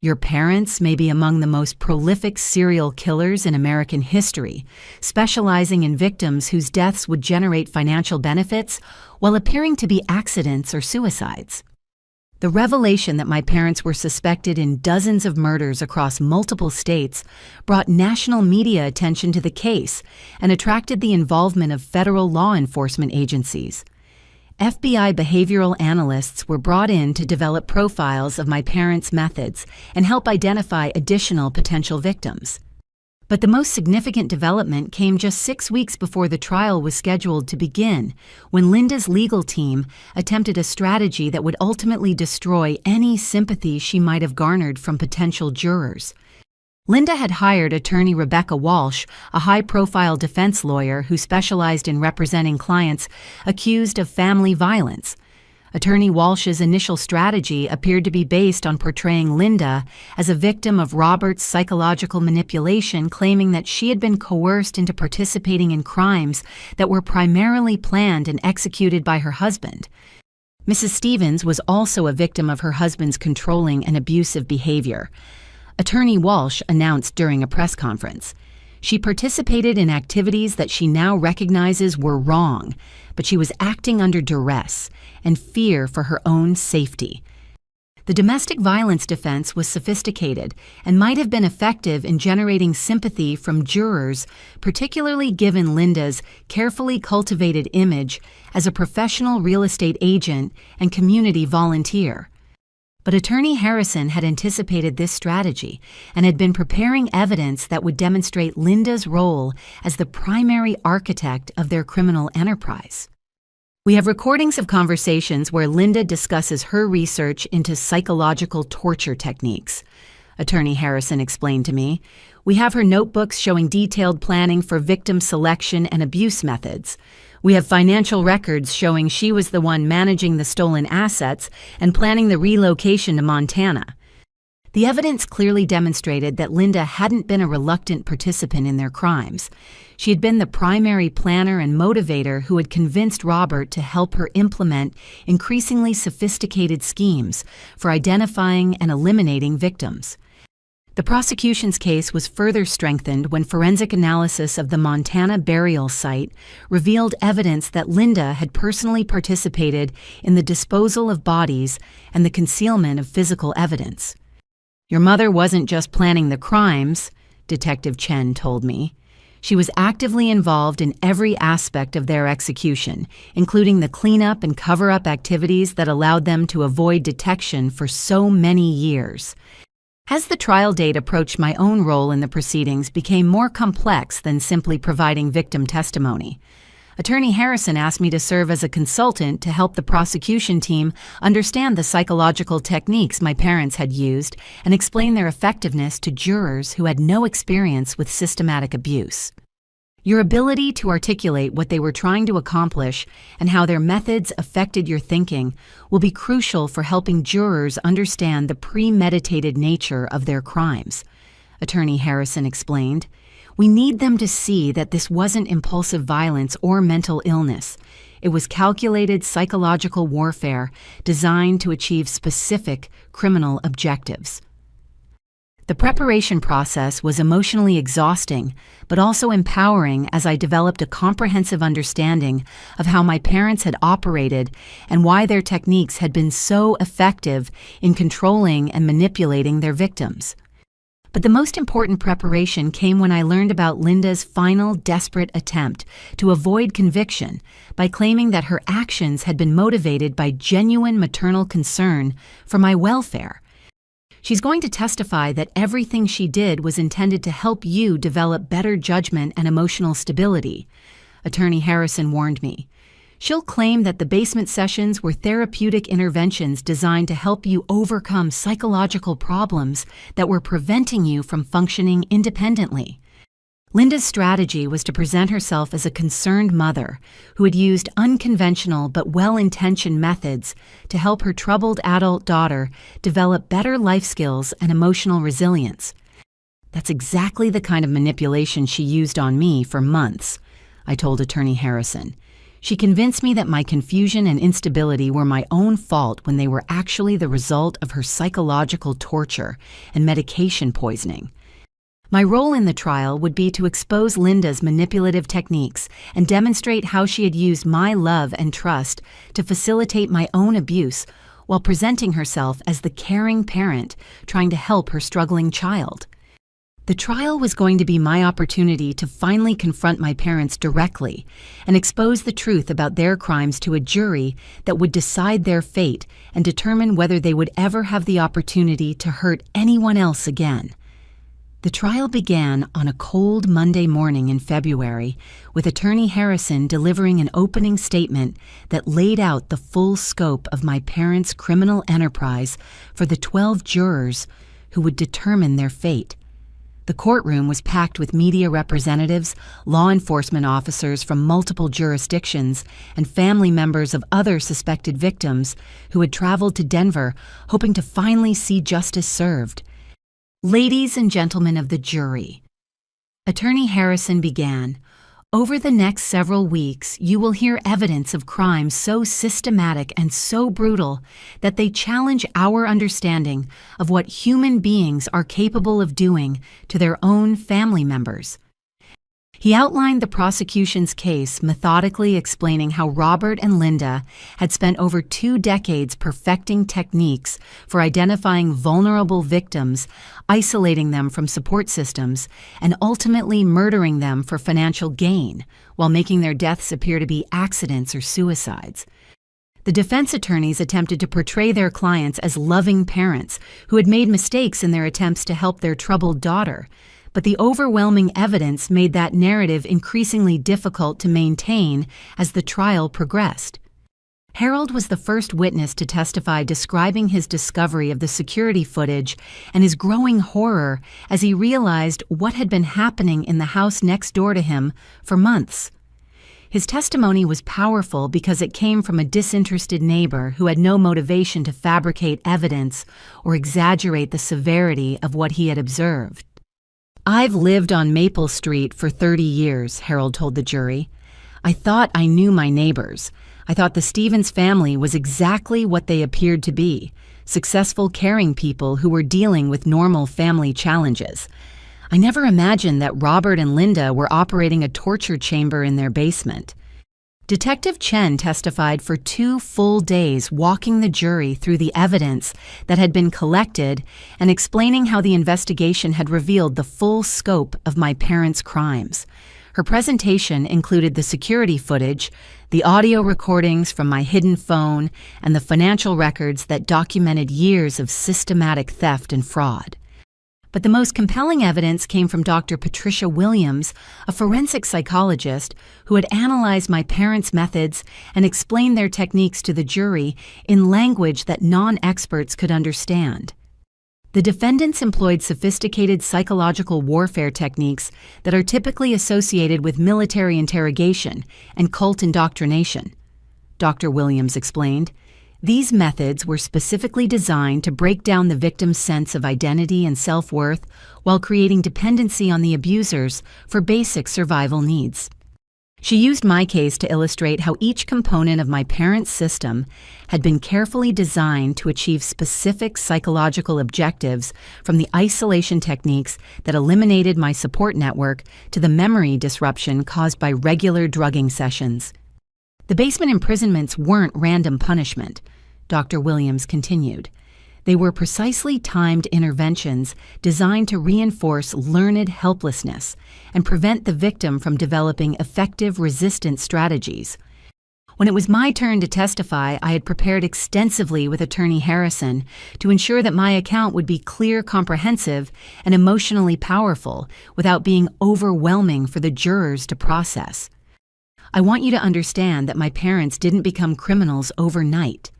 Your parents may be among the most prolific serial killers in American history, specializing in victims whose deaths would generate financial benefits while appearing to be accidents or suicides. The revelation that my parents were suspected in dozens of murders across multiple states brought national media attention to the case and attracted the involvement of federal law enforcement agencies. FBI behavioral analysts were brought in to develop profiles of my parents' methods and help identify additional potential victims. But the most significant development came just 6 weeks before the trial was scheduled to begin, when Linda's legal team attempted a strategy that would ultimately destroy any sympathy she might have garnered from potential jurors. Linda had hired attorney Rebecca Walsh, a high-profile defense lawyer who specialized in representing clients accused of family violence. Attorney Walsh's initial strategy appeared to be based on portraying Linda as a victim of Robert's psychological manipulation, claiming that she had been coerced into participating in crimes that were primarily planned and executed by her husband. Mrs. Stevens was also a victim of her husband's controlling and abusive behavior. Attorney Walsh announced during a press conference. She participated in activities that she now recognizes were wrong, but she was acting under duress and fear for her own safety. The domestic violence defense was sophisticated and might have been effective in generating sympathy from jurors, particularly given Linda's carefully cultivated image as a professional real estate agent and community volunteer. But Attorney Harrison had anticipated this strategy and had been preparing evidence that would demonstrate Linda's role as the primary architect of their criminal enterprise. We have recordings of conversations where Linda discusses her research into psychological torture techniques, Attorney Harrison explained to me. We have her notebooks showing detailed planning for victim selection and abuse methods. We have financial records showing she was the one managing the stolen assets and planning the relocation to Montana. The evidence clearly demonstrated that Linda hadn't been a reluctant participant in their crimes. She had been the primary planner and motivator who had convinced Robert to help her implement increasingly sophisticated schemes for identifying and eliminating victims. The prosecution's case was further strengthened when forensic analysis of the Montana burial site revealed evidence that Linda had personally participated in the disposal of bodies and the concealment of physical evidence. Your mother wasn't just planning the crimes, Detective Chen told me. She was actively involved in every aspect of their execution, including the cleanup and cover-up activities that allowed them to avoid detection for so many years. As the trial date approached, my own role in the proceedings became more complex than simply providing victim testimony. Attorney Harrison asked me to serve as a consultant to help the prosecution team understand the psychological techniques my parents had used and explain their effectiveness to jurors who had no experience with systematic abuse. Your ability to articulate what they were trying to accomplish and how their methods affected your thinking will be crucial for helping jurors understand the premeditated nature of their crimes, Attorney Harrison explained. We need them to see that this wasn't impulsive violence or mental illness. It was calculated psychological warfare designed to achieve specific criminal objectives. The preparation process was emotionally exhausting, but also empowering as I developed a comprehensive understanding of how my parents had operated and why their techniques had been so effective in controlling and manipulating their victims. But the most important preparation came when I learned about Linda's final desperate attempt to avoid conviction by claiming that her actions had been motivated by genuine maternal concern for my welfare. She's going to testify that everything she did was intended to help you develop better judgment and emotional stability, Attorney Harrison warned me. She'll claim that the basement sessions were therapeutic interventions designed to help you overcome psychological problems that were preventing you from functioning independently. Linda's strategy was to present herself as a concerned mother who had used unconventional but well-intentioned methods to help her troubled adult daughter develop better life skills and emotional resilience. That's exactly the kind of manipulation she used on me for months, I told Attorney Harrison. She convinced me that my confusion and instability were my own fault when they were actually the result of her psychological torture and medication poisoning. My role in the trial would be to expose Linda's manipulative techniques and demonstrate how she had used my love and trust to facilitate my own abuse while presenting herself as the caring parent trying to help her struggling child. The trial was going to be my opportunity to finally confront my parents directly and expose the truth about their crimes to a jury that would decide their fate and determine whether they would ever have the opportunity to hurt anyone else again. The trial began on a cold Monday morning in February, with Attorney Harrison delivering an opening statement that laid out the full scope of my parents' criminal enterprise for the 12 jurors who would determine their fate. The courtroom was packed with media representatives, law enforcement officers from multiple jurisdictions, and family members of other suspected victims who had traveled to Denver hoping to finally see justice served. Ladies and gentlemen of the jury, Attorney Harrison began, over the next several weeks, you will hear evidence of crimes so systematic and so brutal that they challenge our understanding of what human beings are capable of doing to their own family members. He outlined the prosecution's case, methodically explaining how Robert and Linda had spent over 2 decades perfecting techniques for identifying vulnerable victims, isolating them from support systems, and ultimately murdering them for financial gain, while making their deaths appear to be accidents or suicides. The defense attorneys attempted to portray their clients as loving parents who had made mistakes in their attempts to help their troubled daughter, but the overwhelming evidence made that narrative increasingly difficult to maintain as the trial progressed. Harold was the first witness to testify, describing his discovery of the security footage and his growing horror as he realized what had been happening in the house next door to him for months. His testimony was powerful because it came from a disinterested neighbor who had no motivation to fabricate evidence or exaggerate the severity of what he had observed. I've lived on Maple Street for 30 years, Harold told the jury. I thought I knew my neighbors. I thought the Stevens family was exactly what they appeared to be, successful, caring people who were dealing with normal family challenges. I never imagined that Robert and Linda were operating a torture chamber in their basement. Detective Chen testified for 2 full days, walking the jury through the evidence that had been collected and explaining how the investigation had revealed the full scope of my parents' crimes. Her presentation included the security footage, the audio recordings from my hidden phone, and the financial records that documented years of systematic theft and fraud. But the most compelling evidence came from Dr. Patricia Williams, a forensic psychologist who had analyzed my parents' methods and explained their techniques to the jury in language that non-experts could understand. The defendants employed sophisticated psychological warfare techniques that are typically associated with military interrogation and cult indoctrination. Dr. Williams explained, "These methods were specifically designed to break down the victim's sense of identity and self-worth while creating dependency on the abusers for basic survival needs." She used my case to illustrate how each component of my parents' system had been carefully designed to achieve specific psychological objectives, from the isolation techniques that eliminated my support network to the memory disruption caused by regular drugging sessions. The basement imprisonments weren't random punishment, Dr. Williams continued. They were precisely timed interventions designed to reinforce learned helplessness and prevent the victim from developing effective resistance strategies. When it was my turn to testify, I had prepared extensively with Attorney Harrison to ensure that my account would be clear, comprehensive, and emotionally powerful without being overwhelming for the jurors to process. "I want you to understand that my parents didn't become criminals overnight,"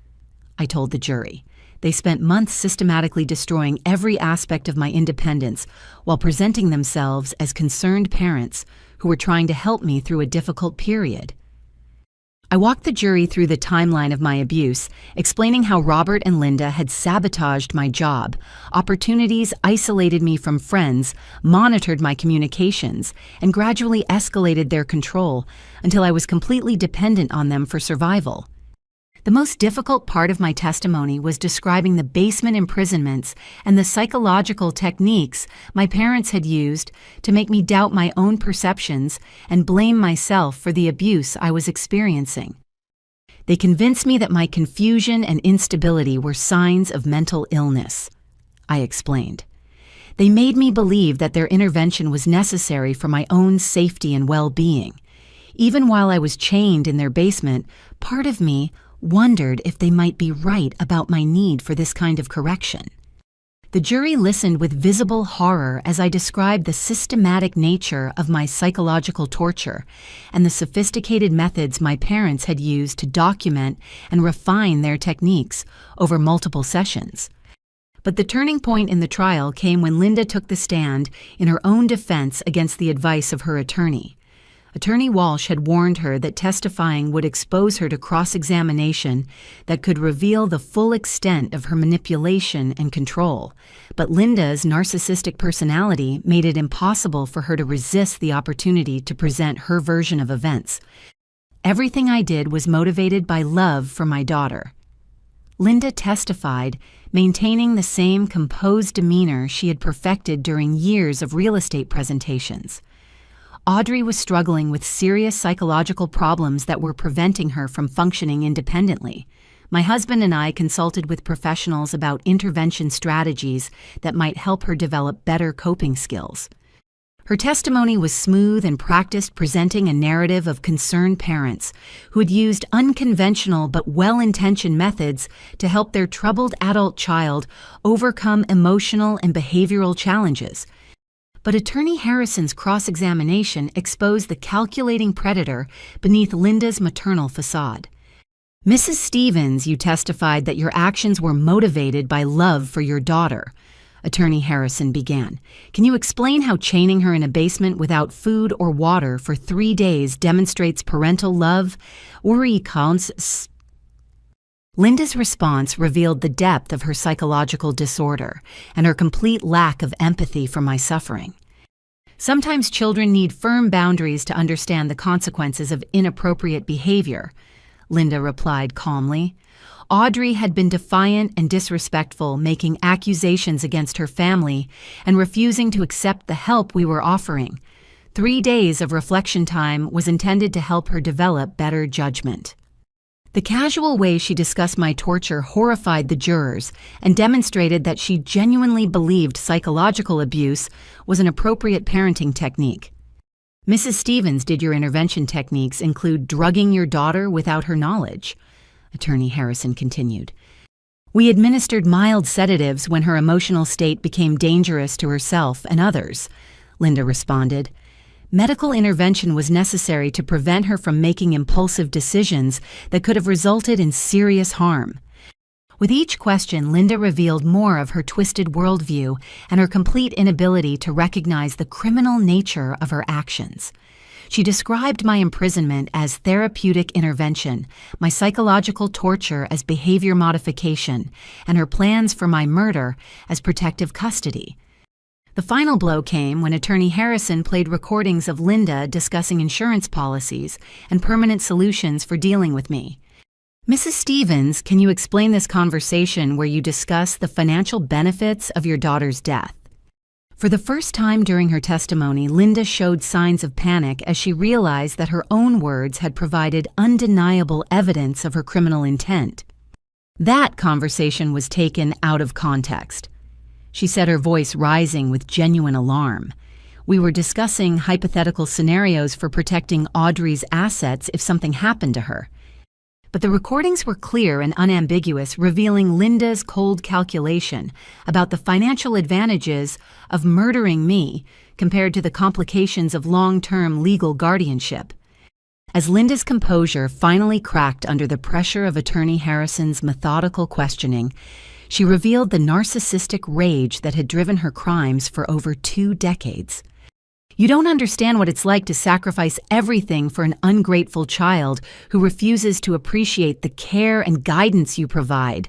I told the jury. "They spent months systematically destroying every aspect of my independence while presenting themselves as concerned parents who were trying to help me through a difficult period." I walked the jury through the timeline of my abuse, explaining how Robert and Linda had sabotaged my job, opportunities isolated me from friends, monitored my communications, and gradually escalated their control until I was completely dependent on them for survival. The most difficult part of my testimony was describing the basement imprisonments and the psychological techniques my parents had used to make me doubt my own perceptions and blame myself for the abuse I was experiencing. They convinced me that my confusion and instability were signs of mental illness, I explained. They made me believe that their intervention was necessary for my own safety and well-being. Even while I was chained in their basement, part of me wondered if they might be right about my need for this kind of correction. The jury listened with visible horror as I described the systematic nature of my psychological torture and the sophisticated methods my parents had used to document and refine their techniques over multiple sessions. But the turning point in the trial came when Linda took the stand in her own defense against the advice of her attorney. Attorney Walsh had warned her that testifying would expose her to cross-examination that could reveal the full extent of her manipulation and control, but Linda's narcissistic personality made it impossible for her to resist the opportunity to present her version of events. "Everything I did was motivated by love for my daughter." Linda testified, maintaining the same composed demeanor she had perfected during years of real estate presentations. Audrey was struggling with serious psychological problems that were preventing her from functioning independently. My husband and I consulted with professionals about intervention strategies that might help her develop better coping skills. Her testimony was smooth and practiced, presenting a narrative of concerned parents who had used unconventional but well-intentioned methods to help their troubled adult child overcome emotional and behavioral challenges. But Attorney Harrison's cross-examination exposed the calculating predator beneath Linda's maternal facade. "Mrs. Stevens, you testified that your actions were motivated by love for your daughter," Attorney Harrison began. "Can you explain how chaining her in a basement without food or water for 3 days demonstrates parental love? Linda's response revealed the depth of her psychological disorder and her complete lack of empathy for my suffering. "Sometimes children need firm boundaries to understand the consequences of inappropriate behavior," Linda replied calmly. "Audrey had been defiant and disrespectful, making accusations against her family and refusing to accept the help we were offering. 3 days of reflection time was intended to help her develop better judgment. The casual way she discussed my torture horrified the jurors and demonstrated that she genuinely believed psychological abuse was an appropriate parenting technique. "Mrs. Stevens, did your intervention techniques include drugging your daughter without her knowledge?" Attorney Harrison continued. "We administered mild sedatives when her emotional state became dangerous to herself and others," Linda responded. "Medical intervention was necessary to prevent her from making impulsive decisions that could have resulted in serious harm." With each question, Linda revealed more of her twisted worldview and her complete inability to recognize the criminal nature of her actions. She described my imprisonment as therapeutic intervention, my psychological torture as behavior modification, and her plans for my murder as protective custody. The final blow came when Attorney Harrison played recordings of Linda discussing insurance policies and permanent solutions for dealing with me. "Mrs. Stevens, can you explain this conversation where you discuss the financial benefits of your daughter's death?" For the first time during her testimony, Linda showed signs of panic as she realized that her own words had provided undeniable evidence of her criminal intent. That conversation was taken out of context. She said, her voice rising with genuine alarm. "We were discussing hypothetical scenarios for protecting Audrey's assets if something happened to her." But the recordings were clear and unambiguous, revealing Linda's cold calculation about the financial advantages of murdering me compared to the complications of long-term legal guardianship. As Linda's composure finally cracked under the pressure of Attorney Harrison's methodical questioning, she revealed the narcissistic rage that had driven her crimes for over 2 decades. "You don't understand what it's like to sacrifice everything for an ungrateful child who refuses to appreciate the care and guidance you provide,"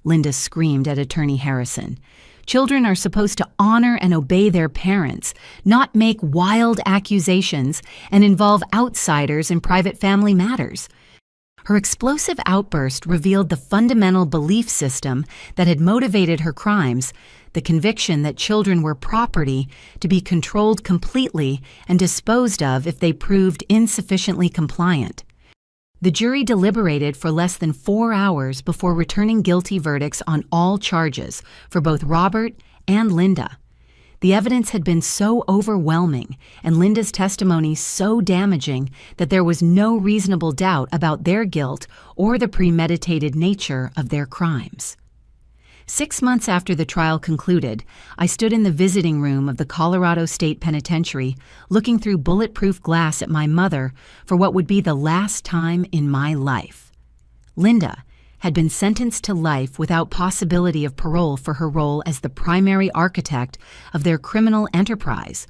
Linda screamed at Attorney Harrison. "Children are supposed to honor and obey their parents, not make wild accusations and involve outsiders in private family matters." Her explosive outburst revealed the fundamental belief system that had motivated her crimes, the conviction that children were property to be controlled completely and disposed of if they proved insufficiently compliant. The jury deliberated for less than 4 hours before returning guilty verdicts on all charges for both Robert and Linda. The evidence had been so overwhelming and Linda's testimony so damaging that there was no reasonable doubt about their guilt or the premeditated nature of their crimes. 6 months after the trial concluded, I stood in the visiting room of the Colorado State Penitentiary, looking through bulletproof glass at my mother for what would be the last time in my life. Linda had been sentenced to life without possibility of parole for her role as the primary architect of their criminal enterprise,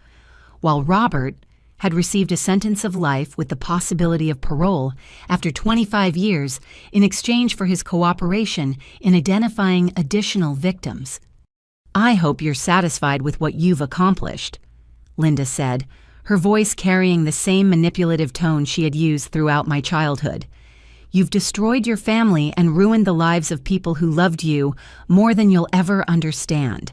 while Robert had received a sentence of life with the possibility of parole after 25 years in exchange for his cooperation in identifying additional victims. "I hope you're satisfied with what you've accomplished," Linda said, her voice carrying the same manipulative tone she had used throughout my childhood. "You've destroyed your family and ruined the lives of people who loved you more than you'll ever understand."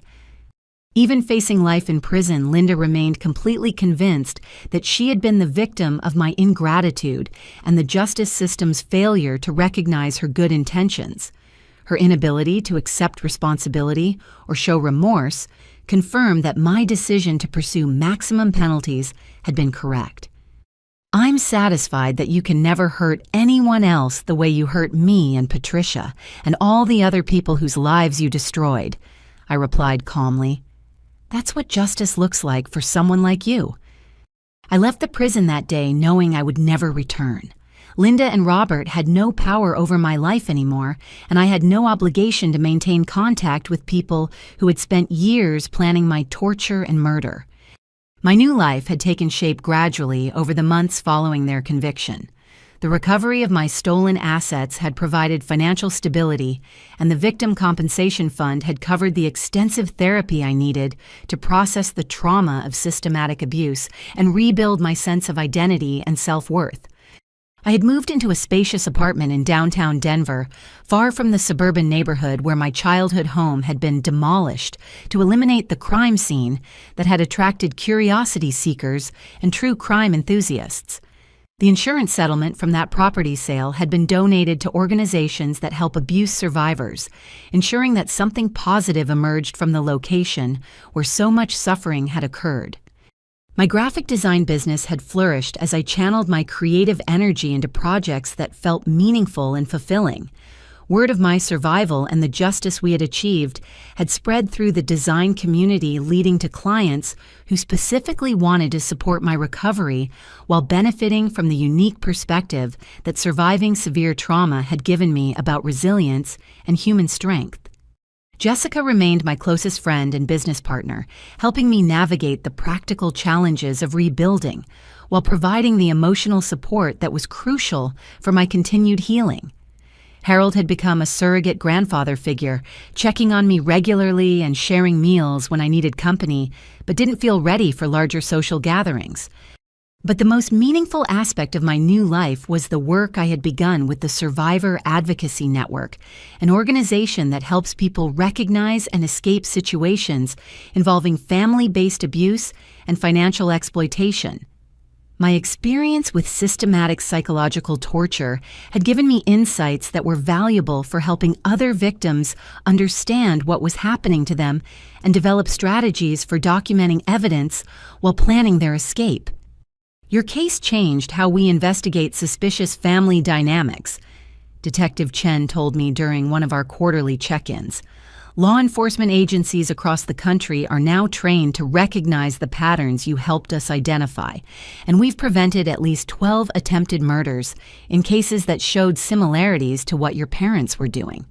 Even facing life in prison, Linda remained completely convinced that she had been the victim of my ingratitude and the justice system's failure to recognize her good intentions. Her inability to accept responsibility or show remorse confirmed that my decision to pursue maximum penalties had been correct. "I'm satisfied that you can never hurt anyone else the way you hurt me and Patricia and all the other people whose lives you destroyed," I replied calmly. "That's what justice looks like for someone like you." I left the prison that day knowing I would never return. Linda and Robert had no power over my life anymore, and I had no obligation to maintain contact with people who had spent years planning my torture and murder. My new life had taken shape gradually over the months following their conviction. The recovery of my stolen assets had provided financial stability, and the Victim Compensation Fund had covered the extensive therapy I needed to process the trauma of systematic abuse and rebuild my sense of identity and self-worth. I had moved into a spacious apartment in downtown Denver, far from the suburban neighborhood where my childhood home had been demolished to eliminate the crime scene that had attracted curiosity seekers and true crime enthusiasts. The insurance settlement from that property sale had been donated to organizations that help abuse survivors, ensuring that something positive emerged from the location where so much suffering had occurred. My graphic design business had flourished as I channeled my creative energy into projects that felt meaningful and fulfilling. Word of my survival and the justice we had achieved had spread through the design community, leading to clients who specifically wanted to support my recovery while benefiting from the unique perspective that surviving severe trauma had given me about resilience and human strength. Jessica remained my closest friend and business partner, helping me navigate the practical challenges of rebuilding while providing the emotional support that was crucial for my continued healing. Harold had become a surrogate grandfather figure, checking on me regularly and sharing meals when I needed company, but didn't feel ready for larger social gatherings. But the most meaningful aspect of my new life was the work I had begun with the Survivor Advocacy Network, an organization that helps people recognize and escape situations involving family-based abuse and financial exploitation. My experience with systematic psychological torture had given me insights that were valuable for helping other victims understand what was happening to them and develop strategies for documenting evidence while planning their escape. Your case changed how we investigate suspicious family dynamics, Detective Chen told me during one of our quarterly check-ins. Law enforcement agencies across the country are now trained to recognize the patterns you helped us identify, and we've prevented at least 12 attempted murders in cases that showed similarities to what your parents were doing.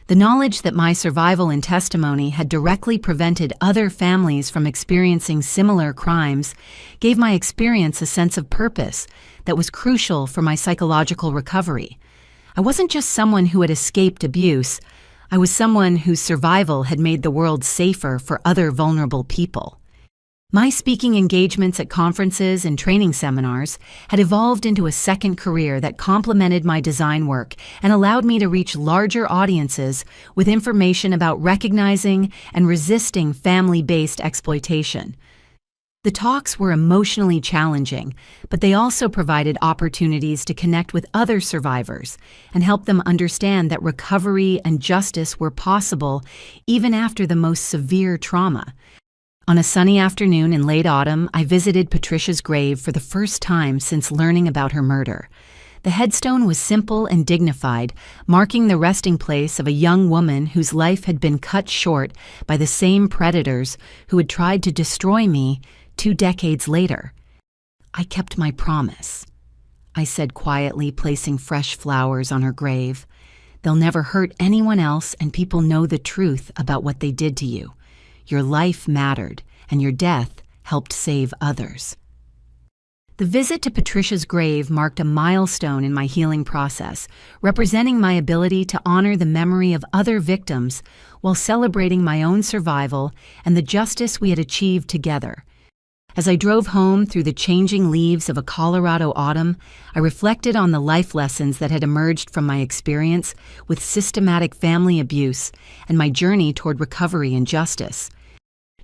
The knowledge that my survival and testimony had directly prevented other families from experiencing similar crimes gave my experience a sense of purpose that was crucial for my psychological recovery. I wasn't just someone who had escaped abuse. I was someone whose survival had made the world safer for other vulnerable people. My speaking engagements at conferences and training seminars had evolved into a second career that complemented my design work and allowed me to reach larger audiences with information about recognizing and resisting family-based exploitation. The talks were emotionally challenging, but they also provided opportunities to connect with other survivors and help them understand that recovery and justice were possible even after the most severe trauma. On a sunny afternoon in late autumn, I visited Patricia's grave for the first time since learning about her murder. The headstone was simple and dignified, marking the resting place of a young woman whose life had been cut short by the same predators who had tried to destroy me 2 decades later. I kept my promise, I said quietly, placing fresh flowers on her grave. They'll never hurt anyone else, and people know the truth about what they did to you. Your life mattered, and your death helped save others. The visit to Patricia's grave marked a milestone in my healing process, representing my ability to honor the memory of other victims while celebrating my own survival and the justice we had achieved together. As I drove home through the changing leaves of a Colorado autumn, I reflected on the life lessons that had emerged from my experience with systematic family abuse and my journey toward recovery and justice.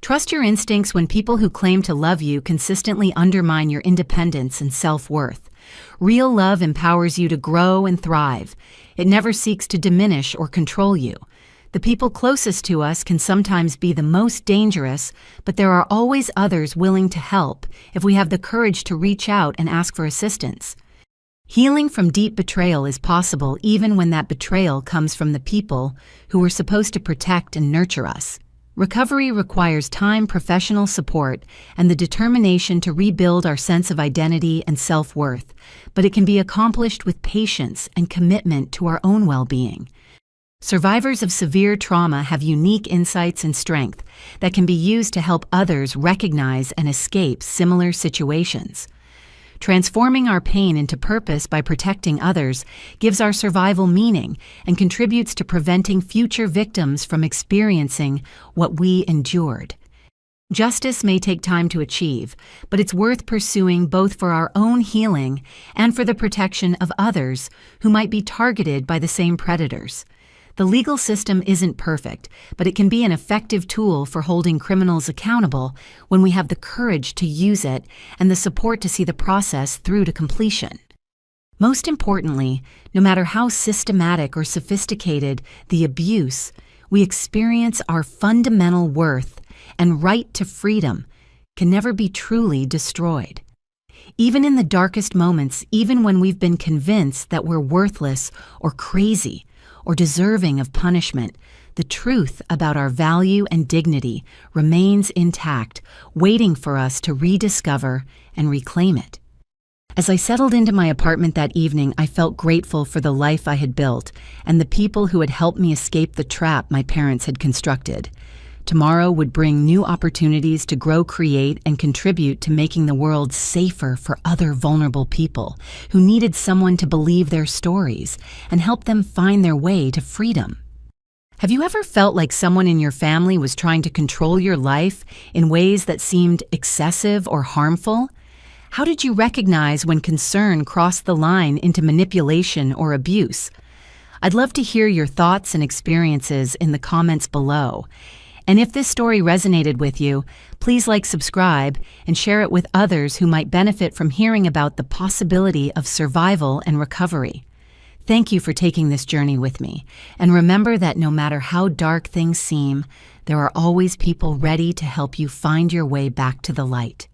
Trust your instincts when people who claim to love you consistently undermine your independence and self-worth. Real love empowers you to grow and thrive. It never seeks to diminish or control you. The people closest to us can sometimes be the most dangerous, but there are always others willing to help if we have the courage to reach out and ask for assistance. Healing from deep betrayal is possible even when that betrayal comes from the people who were supposed to protect and nurture us. Recovery requires time, professional support, and the determination to rebuild our sense of identity and self-worth, but it can be accomplished with patience and commitment to our own well-being. Survivors of severe trauma have unique insights and strength that can be used to help others recognize and escape similar situations. Transforming our pain into purpose by protecting others gives our survival meaning and contributes to preventing future victims from experiencing what we endured. Justice may take time to achieve, but it's worth pursuing both for our own healing and for the protection of others who might be targeted by the same predators. The legal system isn't perfect, but it can be an effective tool for holding criminals accountable when we have the courage to use it and the support to see the process through to completion. Most importantly, no matter how systematic or sophisticated the abuse, we experience our fundamental worth and right to freedom can never be truly destroyed. Even in the darkest moments, even when we've been convinced that we're worthless or crazy or deserving of punishment, the truth about our value and dignity remains intact, waiting for us to rediscover and reclaim it. As I settled into my apartment that evening, I felt grateful for the life I had built and the people who had helped me escape the trap my parents had constructed. Tomorrow would bring new opportunities to grow, create, and contribute to making the world safer for other vulnerable people who needed someone to believe their stories and help them find their way to freedom. Have you ever felt like someone in your family was trying to control your life in ways that seemed excessive or harmful? How did you recognize when concern crossed the line into manipulation or abuse? I'd love to hear your thoughts and experiences in the comments below. And if this story resonated with you, please subscribe, and share it with others who might benefit from hearing about the possibility of survival and recovery. Thank you for taking this journey with me, and remember that no matter how dark things seem, there are always people ready to help you find your way back to the light.